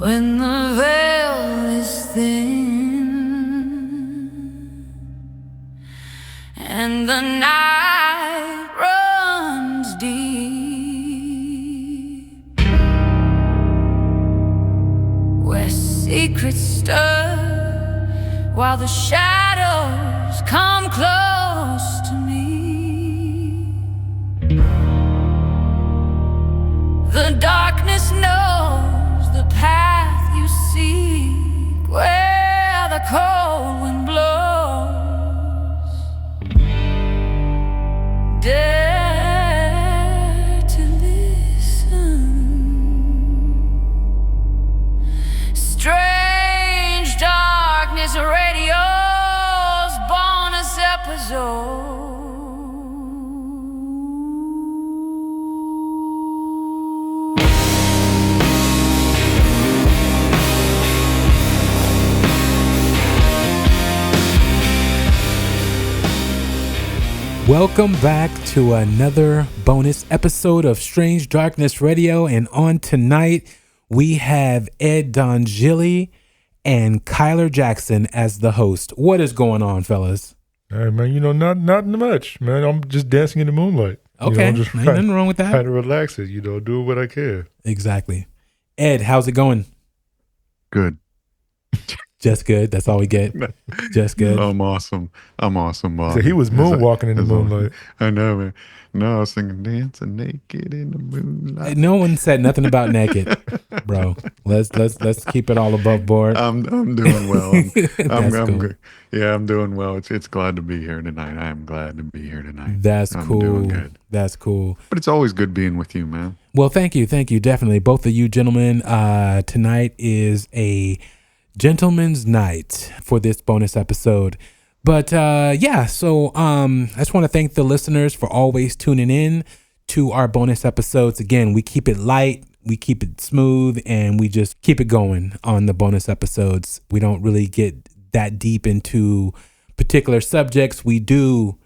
When the veil is thin and the night runs deep, where secrets stir while the shadows come close to me, the darkness knows the path you seek, where the cold wind blows. Dare to listen. Strange Darkness Radio's bonus episode. Welcome back to another bonus episode of Strange Darkness Radio, and on tonight we have Ed DonGilli and Kyler Jackson as the host. What is going on, fellas? Hey man, not much, man. I'm just dancing in the moonlight. Okay, ain't nothing wrong with that. Trying to relax it, do what I can. Exactly. Ed, how's it going? Good. Just good. That's all we get. Just good. I'm awesome, Bob. So he was moonwalking in the moonlight. I know, man. No, I was thinking dancing naked in the moonlight. No one said nothing about naked, bro. Let's keep it all above board. I'm doing well. I'm cool. good. Yeah, I'm doing well. It's glad to be here tonight. I am glad to be here tonight. That's I'm cool. Doing good. That's cool. But it's always good being with you, man. Well, thank you, definitely, both of you gentlemen. Tonight is a gentleman's night for this bonus episode. But so I just want to thank the listeners for always tuning in to our bonus episodes. Again, we keep it light, we keep it smooth, and we just keep it going on the bonus episodes. We don't really get that deep into particular subjects. We do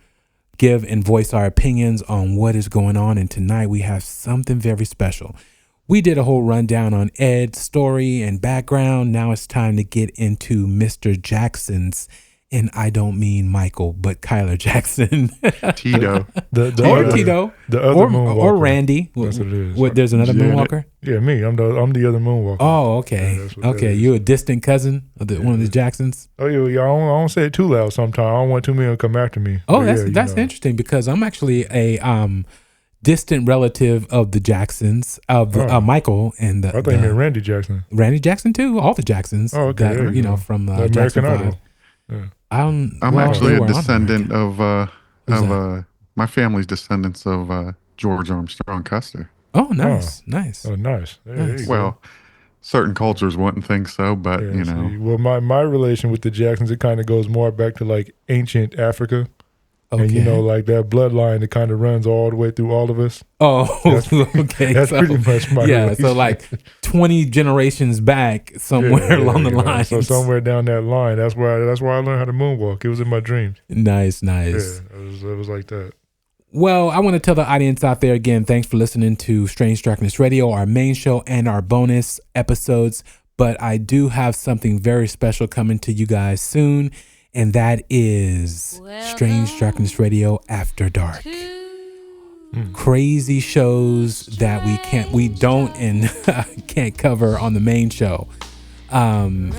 give and voice our opinions on what is going on, and tonight we have something very special. We did a whole rundown on Ed's story and background. Now it's time to get into Mr. Jackson's, and I don't mean Michael, but Kyler Jackson. Tito. Tito. The other moonwalker. Or Randy. That's what it is. What, there's another moonwalker? Yeah, me. I'm the other moonwalker. Oh, okay. Yeah, okay, you a distant cousin of one of the Jacksons? Oh, yeah. I don't say it too loud sometimes. I don't want too many to come after me. Oh, that's interesting, because I'm actually a distant relative of the Jacksons, of Michael and the. I thought you meant Randy Jackson. Randy Jackson too. All the Jacksons. Oh, okay. That, from the Jackson American 5. Idol. Yeah. I'm actually a descendant of my family's descendants of George Armstrong Custer. Oh, nice. Oh, nice. Well, certain cultures wouldn't think so, but Well, my relation with the Jacksons, it kind of goes more back to like ancient Africa. Okay. And like that bloodline that kind of runs all the way through all of us. Oh, okay. That's pretty much my relation. So like 20 generations back somewhere along the line. So somewhere down that line, that's why I learned how to moonwalk. It was in my dreams. Nice. Yeah, it was like that. Well, I want to tell the audience out there again, thanks for listening to Strange Darkness Radio, our main show and our bonus episodes. But I do have something very special coming to you guys soon. And that is Strange Darkness Radio After Dark. Crazy shows that we don't and can't cover on the main show. The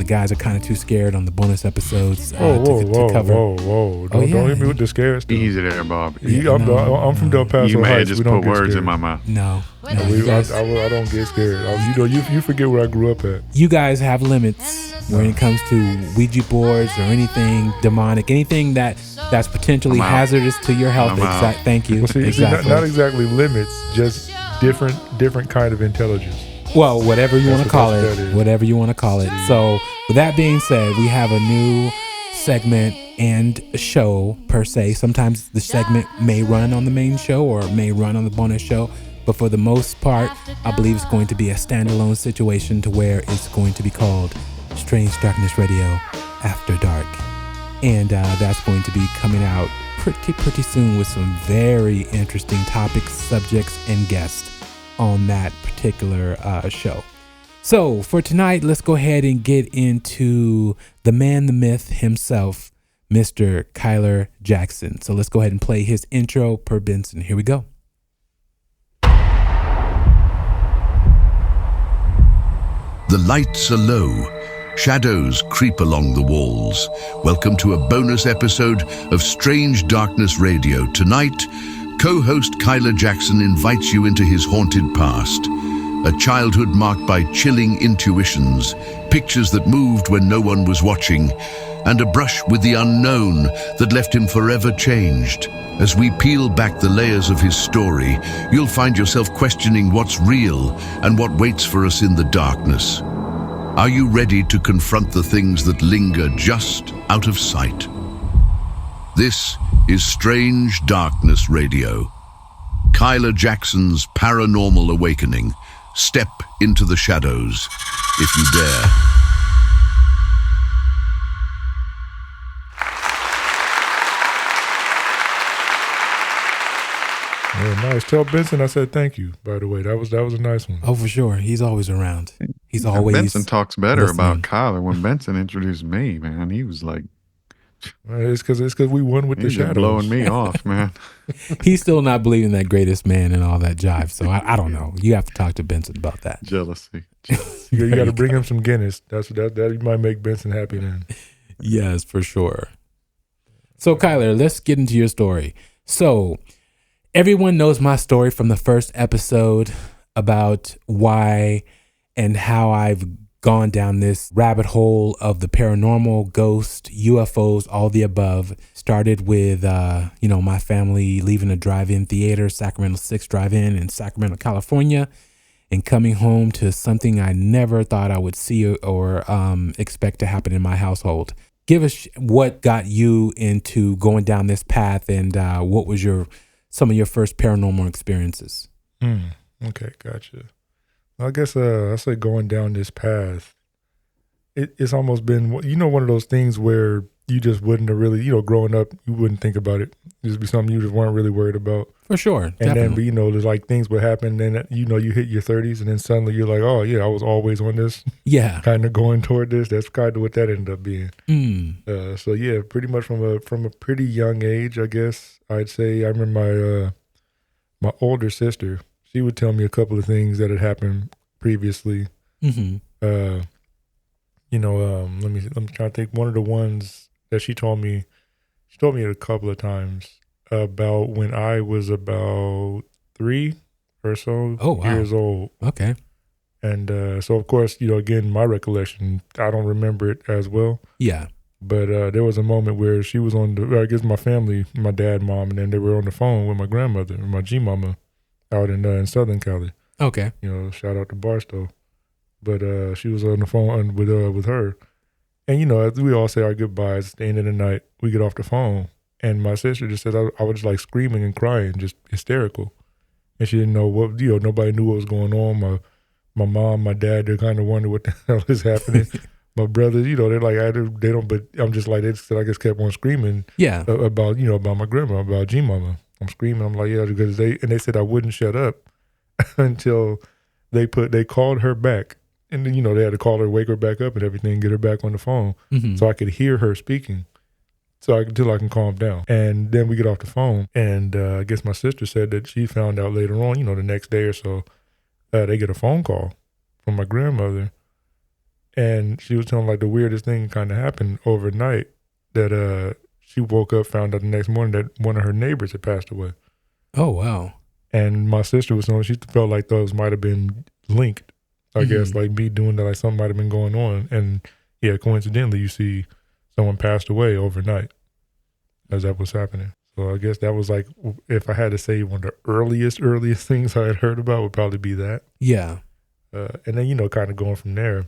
guys are kind of too scared on the bonus episodes to cover. Whoa. Don't hit me with the scared stuff. Easy there, Bob. I'm from Del Paso You may Heights. just put words in my mouth. No. I don't get scared. You forget where I grew up at. You guys have limits when it comes to Ouija boards or anything demonic, anything that's potentially hazardous to your health. Thank you. Well, see, not exactly limits, just different kind of intelligence. Well, whatever you want to call it. Whatever you want to call it. So, with that being said, we have a new segment and a show per se. Sometimes the segment may run on the main show or may run on the bonus show. But for the most part, I believe it's going to be a standalone situation to where it's going to be called Strange Darkness Radio After Dark. And that's going to be coming out pretty soon with some very interesting topics, subjects, and guests on that particular show. So for tonight, let's go ahead and get into the man, the myth himself, Mr. Kyler Jackson. So let's go ahead and play his intro per Benson. Here we go. The lights are low. Shadows creep along the walls. Welcome to a bonus episode of Strange Darkness Radio. Tonight, co-host Kyler Jackson invites you into his haunted past. A childhood marked by chilling intuitions, pictures that moved when no one was watching, and a brush with the unknown that left him forever changed. As we peel back the layers of his story, you'll find yourself questioning what's real and what waits for us in the darkness. Are you ready to confront the things that linger just out of sight? This is Strange Darkness Radio. Kyler Jackson's Paranormal Awakening. Step into the shadows, if you dare. Yeah, nice. Tell Benson I said thank you, by the way. That was a nice one. Oh, for sure. He's always around. He's always Benson talks better listening. about Kyler. When Benson introduced me, man, he was like, It's because we won with the he's shadows. blowing me off, man. He's still not believing that greatest man and all that jive. So I don't know. You have to talk to Benson about that. Jealousy. You got to bring him some Guinness. That might make Benson happy then. Yes, for sure. So Kyler, let's get into your story. So everyone knows my story from the first episode about why and how I've gone down this rabbit hole of the paranormal, ghost, UFOs, all the above. Started with, my family leaving a drive-in theater, Sacramento 6 Drive-In in Sacramento, California, and coming home to something I never thought I would see or expect to happen in my household. Give us what got you into going down this path, and what was some of your first paranormal experiences? Okay, gotcha. I guess I say going down this path, it's almost been, one of those things where you just wouldn't have really, growing up, you wouldn't think about it. It'd be something you just weren't really worried about. For sure. And Definitely. then, there's like things would happen, and then, you hit your 30s, and then suddenly you're like, oh, yeah, I was always on this. Yeah. Kind of going toward this. That's kind of what that ended up being. So, yeah, pretty much from a pretty young age, I guess, I'd say. I remember my older sister, she would tell me a couple of things that had happened previously. Mm-hmm. Let me try to think. One of the ones that she told me it a couple of times about when I was about 3 or so years old. Okay. And so of course, again, my recollection, I don't remember it as well. Yeah. But there was a moment where she was I guess my family, my dad, mom, and then they were on the phone with my grandmother, my G-mama, out in Southern Cali. Okay. Shout out to Barstow. But she was on the phone with her. And, as we all say our goodbyes at the end of the night, we get off the phone. And my sister just said I was just like screaming and crying, just hysterical. And she didn't know what, nobody knew what was going on. My mom, my dad, they kind of wondered what the hell is happening. My brothers, they're like, they don't, but I'm just like, I just kept on screaming. Yeah. About my grandma, about G-mama. I'm screaming. I'm like, yeah, because they said I wouldn't shut up until they called her back. And then, they had to call her, wake her back up and everything, get her back on the phone. Mm-hmm. So I could hear her speaking until I can calm down. And then we get off the phone. And I guess my sister said that she found out later on, the next day or so, they get a phone call from my grandmother. And she was telling like the weirdest thing kind of happened overnight, that she woke up, found out the next morning that one of her neighbors had passed away. Oh, wow. And my sister was saying she felt like those might have been linked. I guess like me doing that, like something might have been going on. And yeah, coincidentally, you see someone passed away overnight as that was happening. So I guess that was like, if I had to say one of the earliest things I had heard about would probably be that. Yeah. And then, kind of going from there.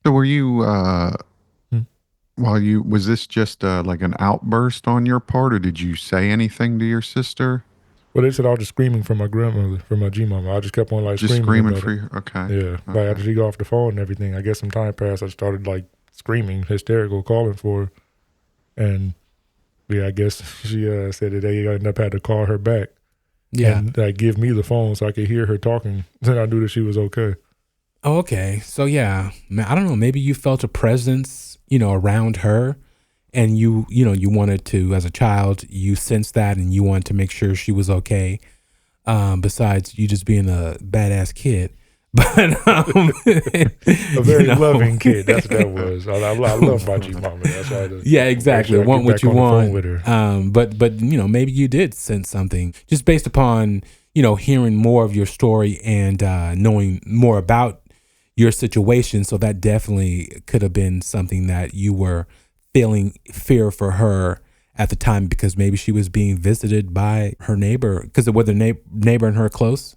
So were you, was this just like an outburst on your part, or did you say anything to your sister? Well, they said I was just screaming for my grandmother, for my G-mama. I just kept on like just screaming for it. you. Okay. Yeah. Okay. Like after she got off the phone and everything, I guess some time passed. I started like screaming, hysterical, calling for her. And yeah, I guess she said that they ended up had to call her back. and like give me the phone so I could hear her talking. Then I knew that she was okay. Oh, okay. So yeah, man, I don't know. Maybe you felt a presence, around her, and you wanted to, as a child, you sensed that, and you wanted to make sure she was okay. Besides you just being a badass kid, but a very loving kid. That's what that was. I love my G mama. That's why. Yeah, exactly. Want what you want. With her. But maybe you did sense something just based upon hearing more of your story and knowing more about your situation. So that definitely could have been something that you were feeling fear for her at the time, because maybe she was being visited by her neighbor. Because were the neighbor and her close?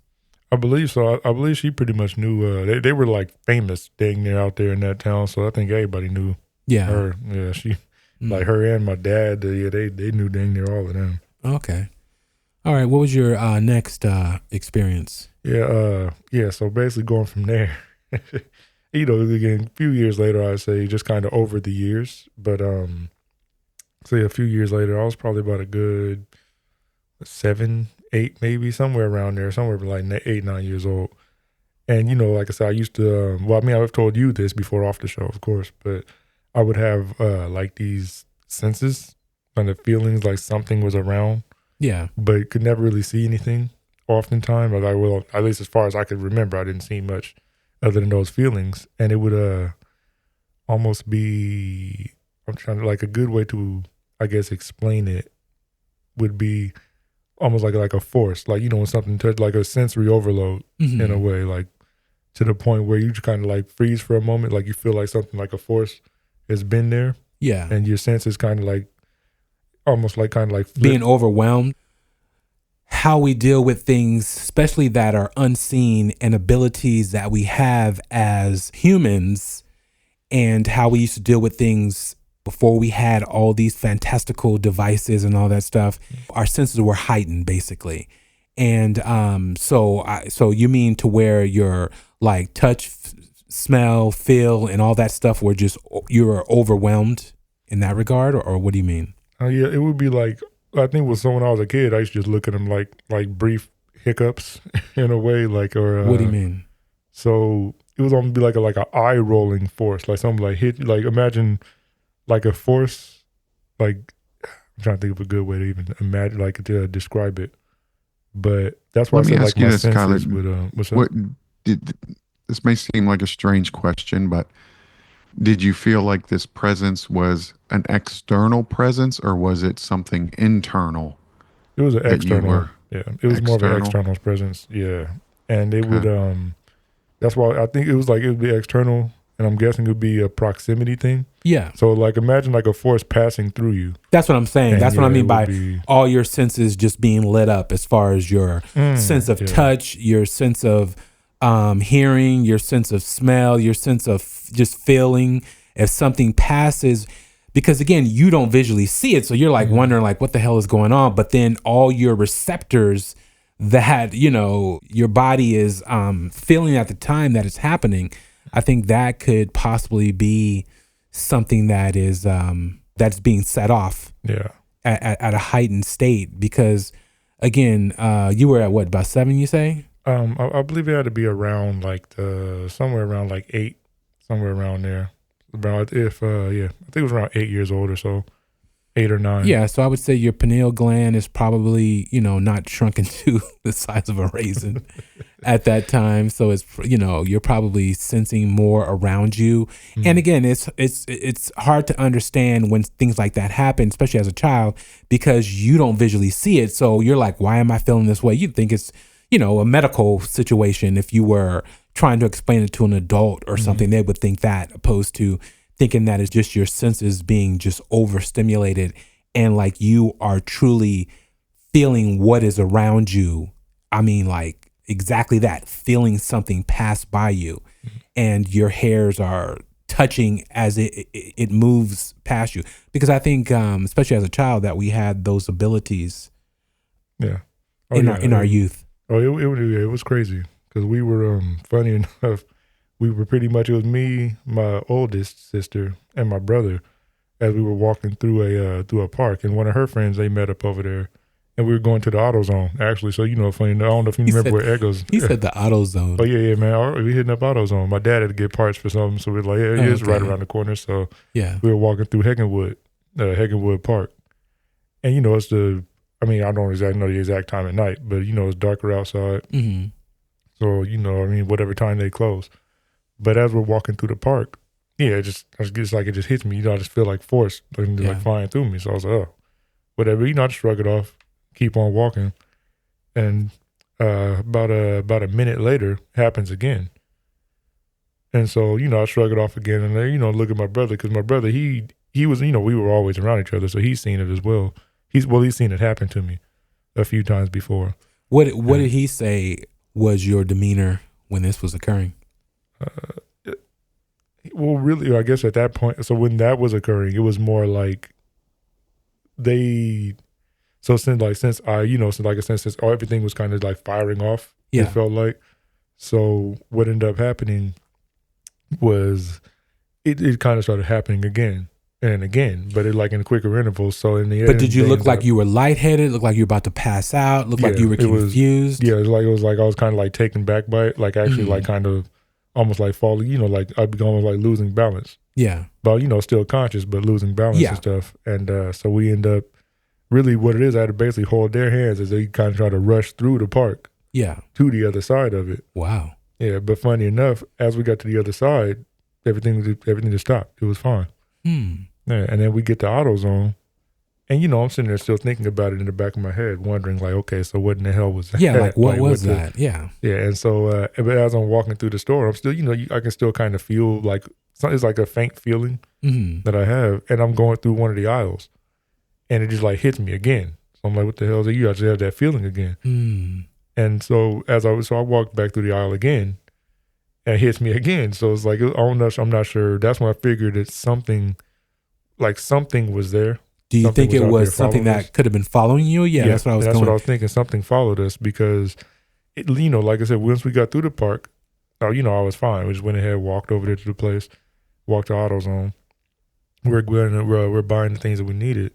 I believe so. I believe she pretty much knew. They were like famous dang near out there in that town. So I think everybody knew her. Yeah, she like her and my dad. They knew dang near all of them. Okay. All right. What was your next experience? Yeah. So basically going from there, again, a few years later, I'd say just kind of over the years, but so yeah, a few years later, I was probably about a good 7, 8, maybe somewhere around there, somewhere like 8, 9 years old. And like I said, I used to. I've told you this before off the show, of course, but I would have like these senses and the feelings like something was around. Yeah, but could never really see anything. Oftentimes, at least as far as I could remember, I didn't see much other than those feelings, and it would almost be. I'm trying to, like, a good way to, I guess, explain it would be almost like a force, like when something touched, like a sensory overload in a way, like to the point where you just kind of like freeze for a moment, like you feel like something like a force has been there, and your senses kind of like almost like kind of like flip. Being overwhelmed. How we deal with things, especially that are unseen, and abilities that we have as humans, and how we used to deal with things before we had all these fantastical devices and all that stuff. Our senses were heightened, basically. And so you mean to where your like touch, smell, feel, and all that stuff were just, you were overwhelmed in that regard, or what do you mean? Yeah, it would be like, I think when I was a kid, I used to just look at them like brief hiccups in a way, like, or what do you mean? So it was almost be like an eye rolling force, like something like hit, like imagine like a force, like I'm trying to think of a good way to even imagine, like to describe it. But that's why I said like my senses would. This may seem like a strange question, but did you feel like this presence was an external presence, or was it something internal? It was an external. Yeah, it was more of an external presence. Yeah, and it would. That's why I think it would be external, and I'm guessing it would be a proximity thing. Yeah. So like imagine like a force passing through you. That's what I'm saying. That's what I mean by all your senses just being lit up, as far as your sense of touch, your sense of hearing, your sense of smell, your sense of just feeling. If something passes, because again, you don't visually see it, so you're like wondering like what the hell is going on, but then all your receptors that your body is feeling at the time that it's happening, I think that could possibly be something that is that's being set off at a heightened state. Because again, you were at what, about 7, you say? I believe it had to be around like somewhere around like 8, somewhere around there. About I think it was around 8 years old or so, 8 or 9. Yeah, so I would say your pineal gland is probably not shrunken to the size of a raisin at that time. So it's you're probably sensing more around you. Mm-hmm. And again, it's hard to understand when things like that happen, especially as a child, because you don't visually see it. So you're like, why am I feeling this way? You'd think it's a medical situation. If you were trying to explain it to an adult or something, they would think that, opposed to thinking that it's just your senses being just overstimulated, and like you are truly feeling what is around you. I mean, like exactly that, feeling something pass by you, and your hairs are touching as it moves past you. Because I think, especially as a child, that we had those abilities. Yeah. In our youth. Oh, it was crazy, because we were, funny enough, we were pretty much, it was me, my oldest sister, and my brother, as we were walking through a park, and one of her friends, they met up over there, and we were going to the AutoZone actually. So funny. I don't know if you remember where Echoes. He said the AutoZone. Oh yeah, man. We hitting up AutoZone. My dad had to get parts for something, so we're like, yeah, it's right around the corner. So yeah, we were walking through Heckenwood Park, and it's I don't exactly know the exact time at night, but it's darker outside. Mm-hmm. So whatever time they close. But as we're walking through the park, it's like it just hits me. I just feel like force like flying through me. So I was like, oh, whatever. I just shrug it off, keep on walking, and about a minute later, happens again. And so I shrug it off again, and then look at my brother, because my brother he was we were always around each other, so he's seen it as well. He's seen it happen to me a few times before. What did he say was your demeanor when this was occurring? Well, really, I guess at that point, so when that was occurring, it was more like since everything was kind of like firing off, it felt like. So what ended up happening was it kind of started happening again and again, but it like in quicker intervals. So in the end, but did you look like you were lightheaded? Look like you were about to pass out? Look like you were confused? It was like I was kind of like taken back by it, like actually like kind of almost like falling, like I'd be almost like losing balance. Yeah. But still conscious, but losing balance and stuff. And so we end up, really what it is, I had to basically hold their hands as they kind of try to rush through the park. Yeah. To the other side of it. Wow. Yeah, but funny enough, as we got to the other side, everything just stopped. It was fine. Yeah, and then we get to AutoZone, and I'm sitting there still thinking about it in the back of my head, wondering like, okay, so what in the hell was that? Yeah, like what was that? Yeah. Yeah, and so but as I'm walking through the store, I'm still, I can still kind of feel like it's like a faint feeling that I have, and I'm going through one of the aisles, and it just like hits me again. So I'm like, what the hell is it? I just have that feeling again. And so I walked back through the aisle again, and it hits me again. So it's like, I'm not sure. That's when I figured that something was there. Do you think it was something that could have been following you? Yeah, that's what I was what I was thinking. Something followed us because, like I said, once we got through the park, I was fine. We just went ahead, walked over there to the place, walked to AutoZone. We're buying the things that we needed,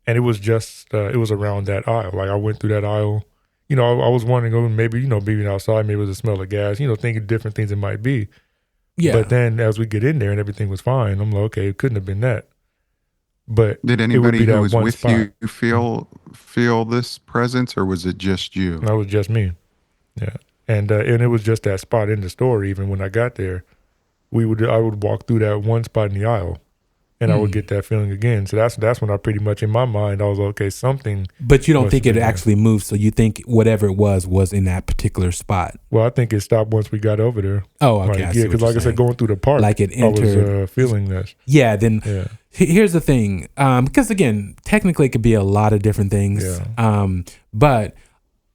and it was just it was around that aisle. Like I went through that aisle. I was wondering, maybe being outside, maybe it was the smell of gas. Thinking different things it might be. Yeah. But then as we get in there and everything was fine, I'm like, okay, it couldn't have been that. But did anybody who was with you feel this presence, or was it just you? That was just me. Yeah, and it was just that spot in the store. Even when I got there, I would walk through that one spot in the aisle, and I would get that feeling again. So that's when I pretty much in my mind I was like, okay, something. But you don't think it actually moved, so you think whatever it was in that particular spot? Well, I think it stopped once we got over there. Oh, okay. Yeah, because like I said, going through the park, like it entered. I was feeling this. Yeah. Then. Yeah. Here's the thing, because again, technically it could be a lot of different things. Yeah. But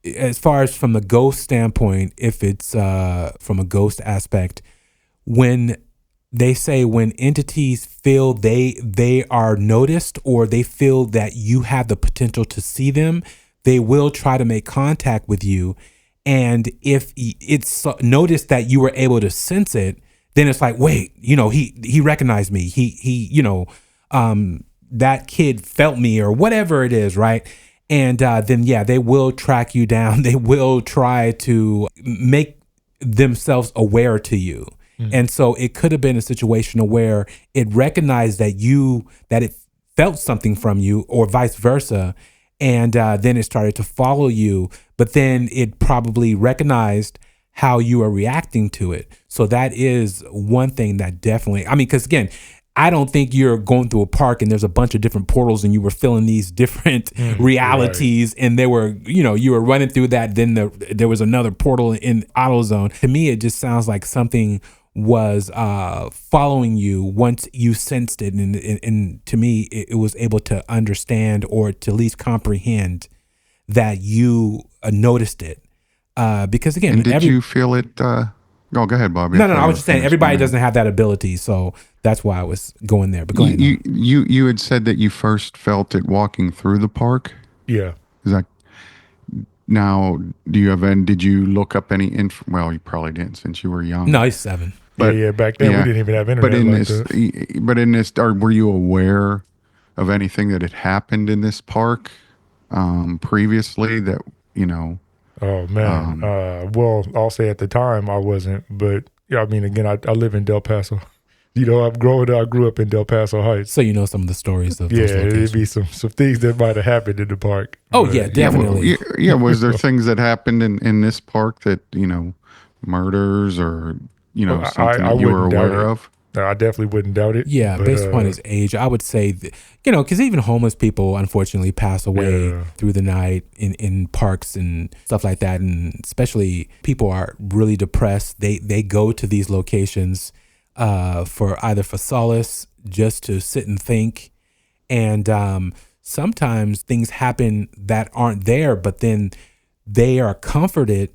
as far as from the ghost standpoint, if it's from a ghost aspect, when they say when entities feel they are noticed or they feel that you have the potential to see them, they will try to make contact with you. And if it's noticed that you were able to sense it, then it's like, wait, he recognized me. He that kid felt me or whatever it is, right? And then, they will track you down. They will try to make themselves aware to you. And so it could have been a situation where it recognized that it felt something from you or vice versa. And then it started to follow you, but then it probably recognized how you are reacting to it. So that is one thing that definitely, because again, I don't think you're going through a park and there's a bunch of different portals and you were feeling these different realities, right. And there were, you were running through that. Then there was another portal in AutoZone. To me, it just sounds like something was following you once you sensed it. And to me, it was able to understand or to at least comprehend that you noticed it. Because again, and did you feel it? Go ahead, Bobby. No. I was just saying everybody doesn't have that ability, so that's why I was going there. But go ahead. You had said that you first felt it walking through the park. Yeah. Is that now? Did you look up any info? Well, you probably didn't since you were young. No, he's 7. But back then we didn't even have internet. But in this, were you aware of anything that had happened in this park? previously that, you know, Oh man. Well, I'll say at the time I wasn't, but yeah, I mean, again, I live in Del Paso. You know, I grew up in Del Paso Heights. So you know some of the stories of Yeah, those it'd locations. be some things that might have happened in the park. Oh, But, yeah, definitely. Yeah, was there things that happened in this park that, you know, murders or, you know, Well, something I that you were wouldn't doubt aware it. of? I definitely wouldn't doubt it. Yeah, but, based upon his age, I would say, you know, because even homeless people, unfortunately, pass away Yeah. through the night in parks and stuff like that. And especially people are really depressed. They go to these locations for either for solace, just to sit and think. And sometimes things happen that aren't there, but then they are comforted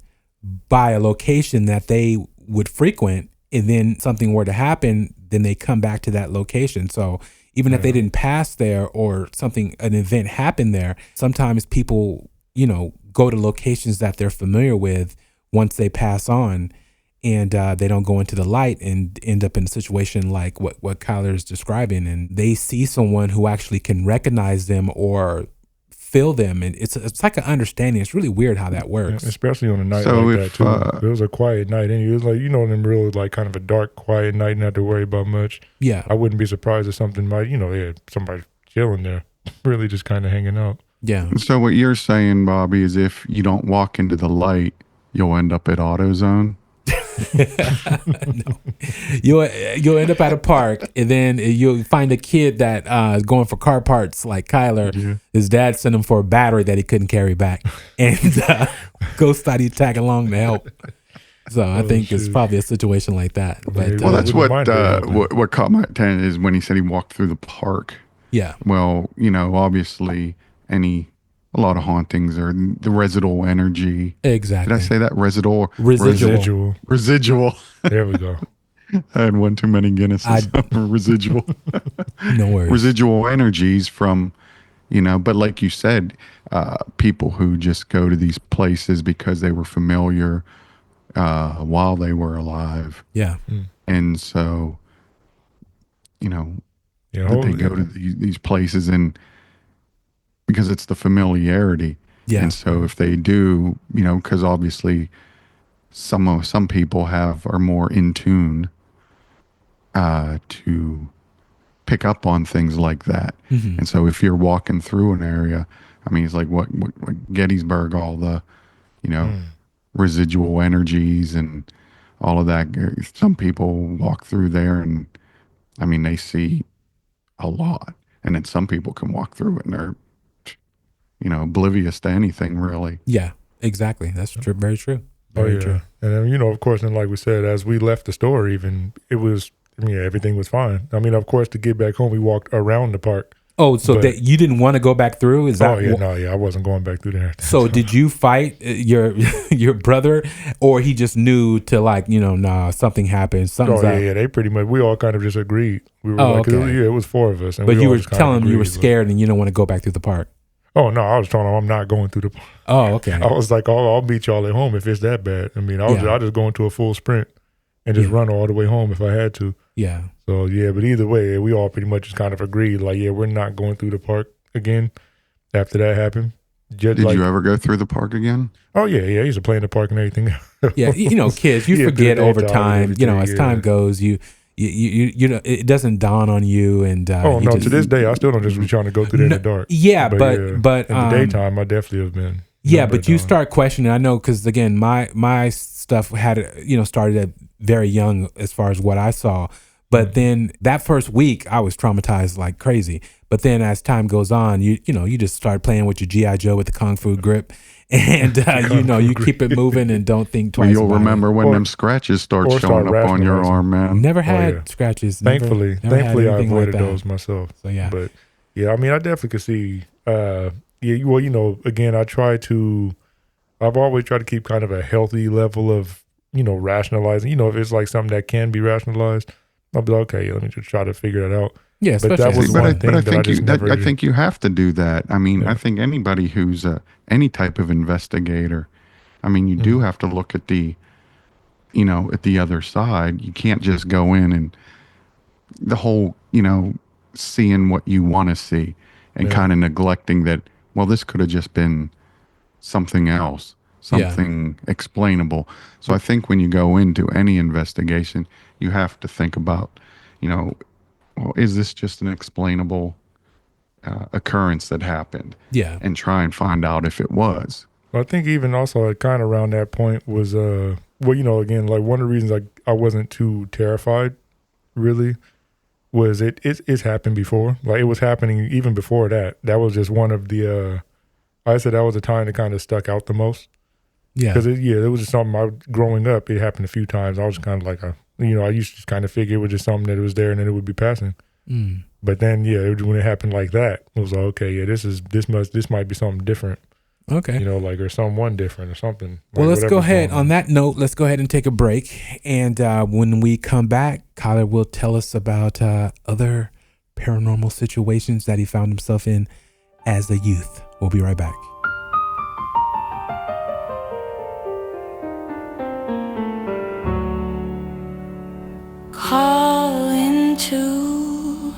by a location that they would frequent, and then something were to happen, then they come back to that location. So even if they didn't pass there or an event happened there, sometimes people, you know, go to locations that they're familiar with once they pass on, and they don't go into the light and end up in a situation like what Kyler is describing, and they see someone who actually can recognize them or feel them, and it's like an understanding. It's really weird how that works. especially on a night So like if, that too. It was a quiet night, and it was like, you know, them really like kind of a dark, quiet night, not to worry about much. Yeah, I wouldn't be surprised if something might, you know, yeah, somebody chilling there, really just kind of hanging out. yeah. So what you're saying, Bobby, is if you don't walk into the light, you'll end up at AutoZone? No. You'll end up at a park, and then you'll find a kid that is going for car parts like Kyler. Yeah. His dad sent him for a battery that he couldn't carry back, and Ghost thought he'd tag along to help. So I think it's shoot. probably a situation like that. But Well, that's wouldn't mind that. what caught my attention is when he said he walked through the park. yeah, Well, you know, obviously a lot of hauntings are the residual energy. exactly. Did I say that? Residual? Residual. Residual. Residual. There we go. I had one too many Guinnesses. Residual. No worries. Residual energies from, you know, but like you said, people who just go to these places because they were familiar while they were alive. Yeah, And so, you know, Yeah, that they go to these places and because it's the familiarity. yeah, And so if they do, you know, because obviously some people are more in tune to pick up on things like that. Mhm. And so if you're walking through an area, I mean, it's like what Gettysburg, all the, you know, residual energies and all of that. Some people walk through there and, I mean, they see a lot. And then some people can walk through it and they're, you know, oblivious to anything really. yeah. Exactly. That's true. Very true. Oh Very yeah, true. and then, you know, of course, and like we said, as we left the store, even it was, I mean, everything was fine. I mean, of course, to get back home, we walked around the park. Oh, so But- that you didn't want to go back through? Is that Oh yeah, I wasn't going back through there. So did you fight your brother, or he just knew to, like, you know, nah, something happened, something's Oh yeah, up. yeah, they pretty much, we all kind of just agreed. We were Oh, like, 'cause okay. it was four of us, and But we you all were just kind of telling him you were agreed, but- scared and you don't want to go back through the park. Oh no, I was telling them I'm not going through the. Oh, okay. I was like, I'll meet y'all at home if it's that bad. I mean, Yeah. I'll just go into a full sprint and just Yeah. run all the way home if I had to. Yeah. So yeah, but either way, we all pretty much just kind of agreed, like, yeah, we're not going through the park again after that happened. Just Did like, you ever go through the park again? Oh yeah, I used to play in the park and everything. Yeah. You know, kids, you Yeah, forget through the over daytime time, and you know, as everything, time yeah. goes, you know, it doesn't dawn on you. And Oh you no, just- to this day, I still don't just be trying to go through there in the dark. Yeah, but in the daytime, I definitely have been. yeah, number but you of times. start questioning. I know, because again, my stuff had, you know, started at very young as far as what I saw. But then that first week, I was traumatized like crazy. But then as time goes on, you know, you just start playing with your G.I. Joe with the Kung Fu grip. And, you know, you keep it moving and don't think twice You'll about remember when Or- them scratches start or showing start up on your rationalizing. arm, it. man. Never had yeah. scratches. Thankfully, never had I anything like avoided that. those myself. So, yeah. But yeah, I mean, I definitely could see. Yeah, well, you know, again, I've always tried to keep kind of a healthy level of, you know, rationalizing. You know, if it's like something that can be rationalized, I'll be like, okay, let me just try to figure it out. Yeah, But especially that was as- one But thing that I think just never I did. think you have to do that. I mean, Yeah. I think anybody who's any type of investigator, I mean, you do have to look at the, you know, at the other side. You can't just go in and the whole, you know, seeing what you want to see and Yeah. kind of neglecting that well, this could have just been something else, something explainable. So I think when you go into any investigation, you have to think about, well, is this just an explainable occurrence that happened? Yeah. And try and find out if it was. I think even also kind of around that point was, again, like one of the reasons I wasn't too terrified really was it's happened before. Like it was happening even before that. That was just one of the, I said that was the time that kind of stuck out the most. Yeah. Because it was just something growing up, it happened a few times. I was kind of like, I used to just kind of figure it was just something that was there and then it would be passing. Mm. But then, when it happened like that, it was like, okay, yeah, this might be something different. Okay. Or someone different or something. Well, let's go ahead. On that note, let's go ahead and take a break. And when we come back, Kyler will tell us about other paranormal situations that he found himself in as a youth. We'll be right back. Call into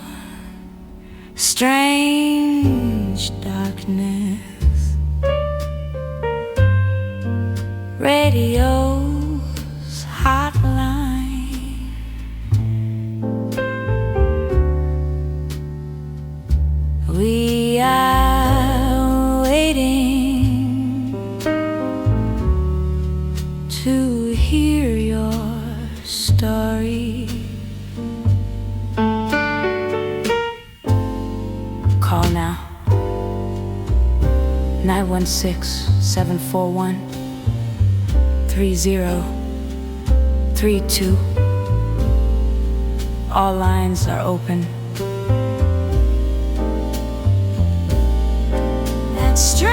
strange darkness. Radio's hotline. We are waiting to hear your story. Call now. 916-741-3032. All lines are open. That strange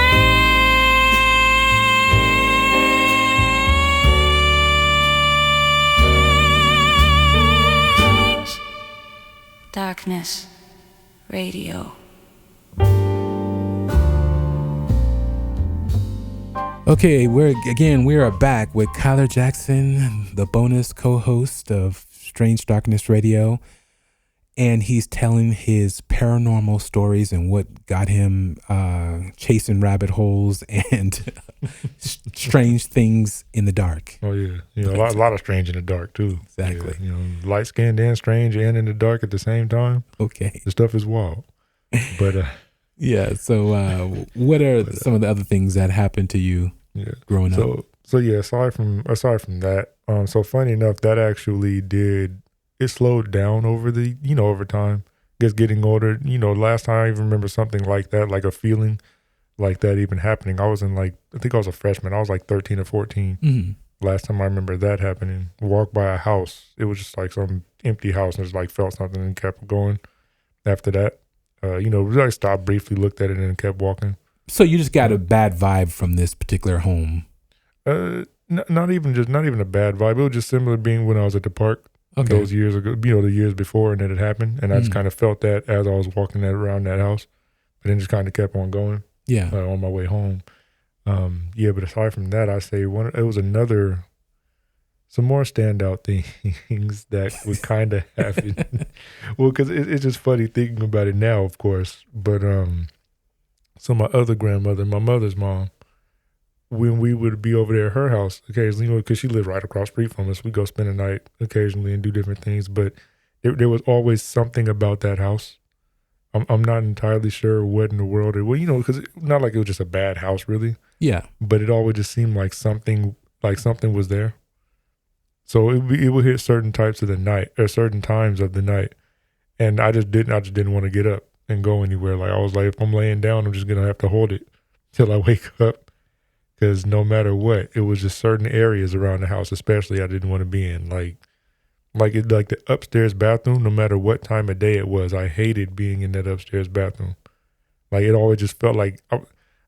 darkness radio. Okay, we are back with Kyler Jackson, the bonus co-host of Strange Darkness Radio, and he's telling his paranormal stories and what got him chasing rabbit holes and strange things in the dark. Oh yeah, a lot of strange in the dark too. Exactly. Yeah, light skinned and strange and in the dark at the same time. Okay, the stuff is wild. But yeah. So, what are some of the other things that happened to you? Yeah. Growing up. So yeah, aside from that, so funny enough, that actually it slowed down over over time. Just getting older, last time I even remember something like that, like a feeling like that even happening. I was I think I was a freshman. I was like 13 or 14. Mm-hmm. Last time I remember that happening. Walked by a house. It was just like some empty house and just like felt something and kept going. After that, I stopped briefly, looked at it and kept walking. So you just got a bad vibe from this particular home? Not even a bad vibe. It was just similar being when I was at the park those years ago, the years before, and then it happened. And I just kind of felt that as I was walking around that house, but then just kind of kept on going. Yeah. On my way home. But aside from that, I say it was some more standout things that would kind of happen. Well, because it's just funny thinking about it now, of course. But so my other grandmother, my mother's mom, when we would be over there at her house occasionally, because she lived right across the street from us, we go spend the night occasionally and do different things. But there was always something about that house. I'm not entirely sure what in the world it was, because not like it was just a bad house, really. Yeah. But it always just seemed like something was there. So it would hit certain types of the night or certain times of the night, and I just didn't want to get up and go anywhere. Like I was like, if I'm laying down, I'm just gonna have to hold it till I wake up, because no matter what, it was just certain areas around the house, especially I didn't want to be in. Like the upstairs bathroom. No matter what time of day it was, I hated being in that upstairs bathroom. Like it always just felt like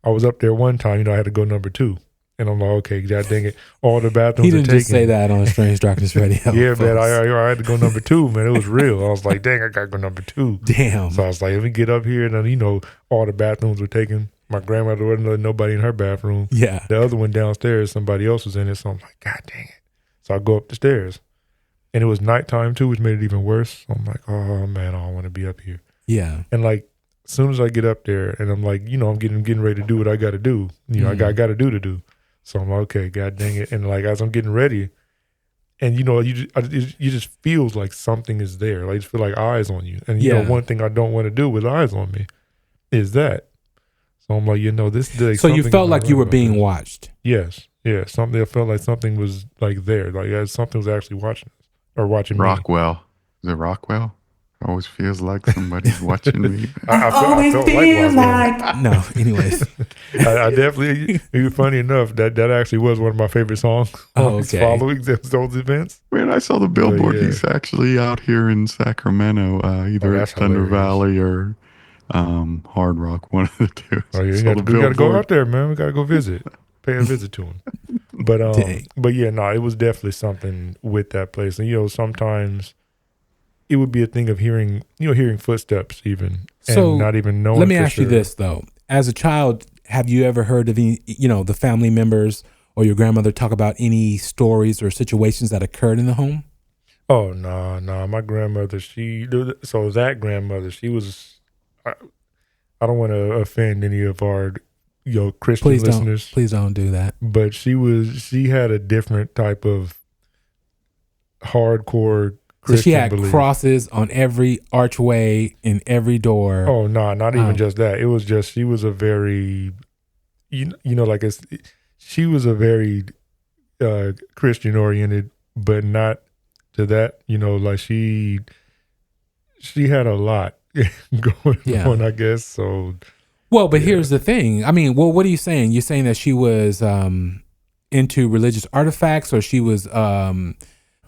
I was up there one time. I had to go number 2. And I'm like, okay, God dang it, all the bathrooms He didn't are taken. just say that on Strange Darkness Radio. Yeah, man, I had to go number 2, man. It was real. I was like, dang, I got to go number 2. Damn. So I was like, let me get up here. And then, all the bathrooms were taken. My grandmother wasn't letting nobody in her bathroom. Yeah. The other one downstairs, somebody else was in it. So I'm like, God dang it. So I go up the stairs. And it was nighttime too, which made it even worse. So I'm like, oh, man, I don't want to be up here. Yeah. And as soon as I get up there and I'm like, I'm getting ready to do what I got to do. I got to do. So I'm like, okay, God dang it. And like, as I'm getting ready, and you just feels like something is there. Like, you just feel like eyes on you. And one thing I don't want to do with eyes on me is that. So I'm like, this day. So you felt like you were being watched. Yes. Yeah. Something, I felt like something was like there. Like something was actually watching us or watching me. Rockwell. Is it Rockwell? Always feels like somebody's watching me. I felt like No, anyways. I definitely, funny enough, that actually was one of my favorite songs. Oh, okay. Following those events. Man, I saw the billboard. He's actually out here in Sacramento, either at Thunder Valley or Hard Rock, one of the two. Oh, yeah, we got to go out there, man. We got to go visit. Pay a visit to him. But yeah, no, it was definitely something with that place. And, sometimes it would be a thing of hearing footsteps even, and not even knowing. Let me ask you this though: as a child, have you ever heard of any, the family members or your grandmother talk about any stories or situations that occurred in the home? Oh no, my grandmother. That grandmother, she was. I don't want to offend any of our Christian listeners. Please don't do that. But she had a different type of hardcore. So she had crosses on every archway in every door. Oh no, not even just that. It was just she was a very, she was a very Christian oriented, but not to that. Like she had a lot going on, I guess. So. Well, but here's the thing. I mean, what are you saying? You're saying that she was into religious artifacts, or she was.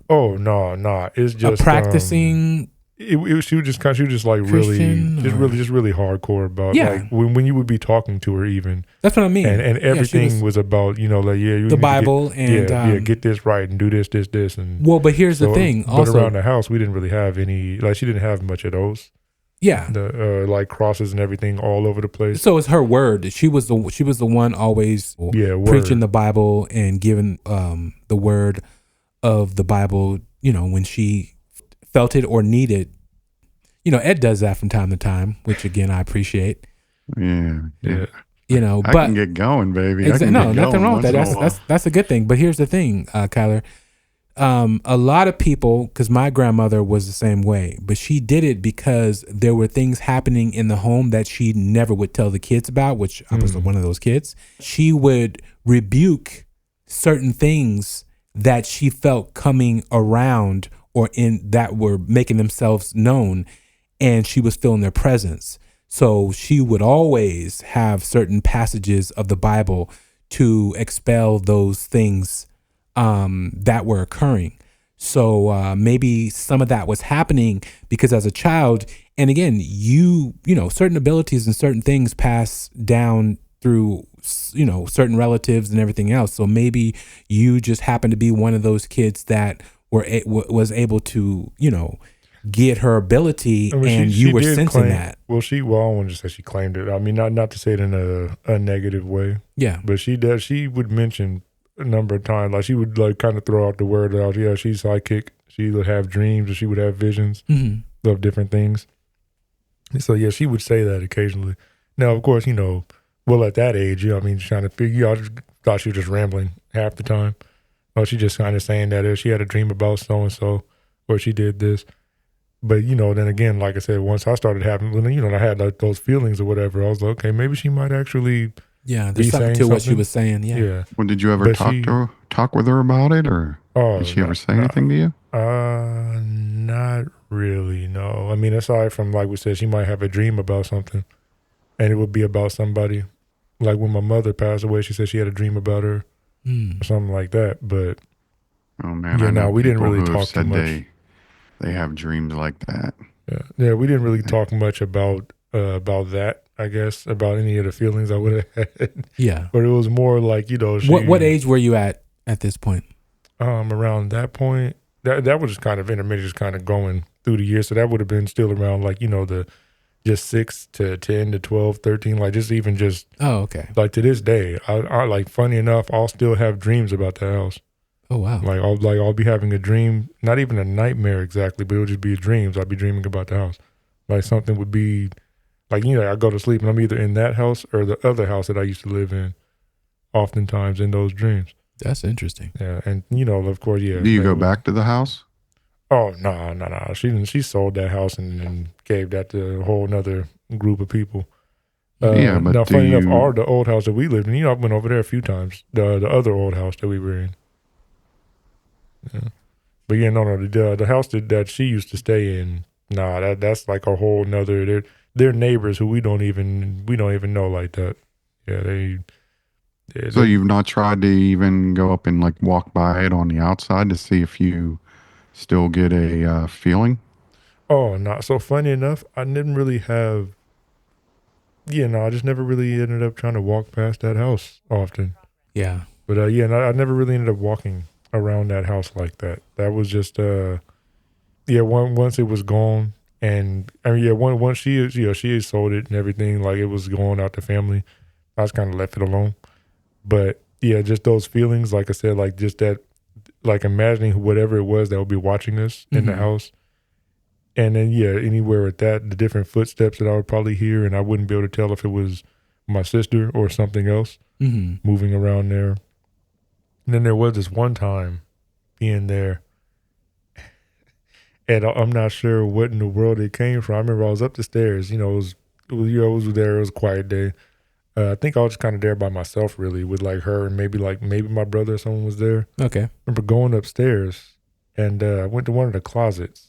Oh no! It's just a practicing. She was just like Christian, really hardcore about like when you would be talking to her even. That's what I mean. And everything was about the Bible get this right and do this and. Well, but here's the thing. But around the house, we didn't really have any. Like she didn't have much of those. Yeah, the like crosses and everything all over the place. So it's her word. She was the one always preaching the Bible and giving the word of the Bible, when she felt it or needed. Ed does that from time to time, which again I appreciate. Yeah. But I can get going, baby. Nothing wrong with that. That's a good thing. But here's the thing, Kyler. A lot of people, because my grandmother was the same way, but she did it because there were things happening in the home that she never would tell the kids about, which I was one of those kids. She would rebuke certain things that she felt coming around or in that were making themselves known, and she was feeling their presence. So she would always have certain passages of the Bible to expel those things that were occurring. So maybe some of that was happening because as a child, and again, certain abilities and certain things pass down through, certain relatives and everything else. So maybe you just happened to be one of those kids that was able to, get her ability, and you were sensing that. Well, I won't just say she claimed it. I mean, not to say it in a negative way. Yeah. But she would mention a number of times, like she would like kind of throw out the word out. Yeah, she's psychic. She would have dreams, or she would have visions of different things. And so yeah, she would say that occasionally. Now, of course, at that age, trying to figure out, thought she was just rambling half the time. Or she just kind of saying that if she had a dream about so and so, or she did this. But then again, like I said, once I started having, I had like those feelings or whatever, I was like, okay, maybe she might actually. Yeah, there's something to what she was saying. Yeah. Well, did you ever talk with her about it, or did she ever say anything to you? Not really. No. I mean, aside from like we said, she might have a dream about something, and it would be about somebody. Like when my mother passed away, she said she had a dream about her, or something like that. But oh man, we didn't really talk too much. They have dreams like that. Yeah, we didn't really talk much about that. I guess about any of the feelings I would have had. Yeah, but it was more like what age were you at this point? Around that point, that was just kind of intermittent, just kind of going through the years. So that would have been still around like the just 6 to 10 to 12, 13, like just. Oh, okay. Like to this day, I like funny enough, I'll still have dreams about the house. Oh wow! I'll be having a dream, not even a nightmare exactly, but it'll just be a dream. So I'll be dreaming about the house. Like something would be, Like, I go to sleep and I'm either in that house or the other house that I used to live in, oftentimes in those dreams. That's interesting. Yeah, and of course, yeah. Do you like, go back to the house? Oh no. She sold that house and gave that to a whole nother group of people. Yeah, but now, do funny enough, you- the old house that we lived in, I went over there a few times. The other old house that we were in. Yeah. But yeah, no, the house that she used to stay in, that's like a whole nother. They're neighbors who we don't even know like that. Yeah, So you've not tried to even go up and like walk by it on the outside to see if you still get a feeling? Oh, no. So funny enough, I didn't really have. Yeah, no, I just never really ended up trying to walk past that house often. Yeah. But I never really ended up walking around that house like that. That was just once it was gone, and once she had sold it and everything, like it was going out to family, I just kind of left it alone. But yeah, just those feelings, like I said, like just that, like imagining whatever it was that would be watching us in the house. And then, anywhere with that, the different footsteps that I would probably hear, and I wouldn't be able to tell if it was my sister or something else moving around there. And then there was this one time being there, and I'm not sure what in the world it came from. I remember I was up the stairs, it was there, it was a quiet day. I think I was just kind of there by myself, really, with like her and maybe my brother or someone was there. Okay. I remember going upstairs, and I went to one of the closets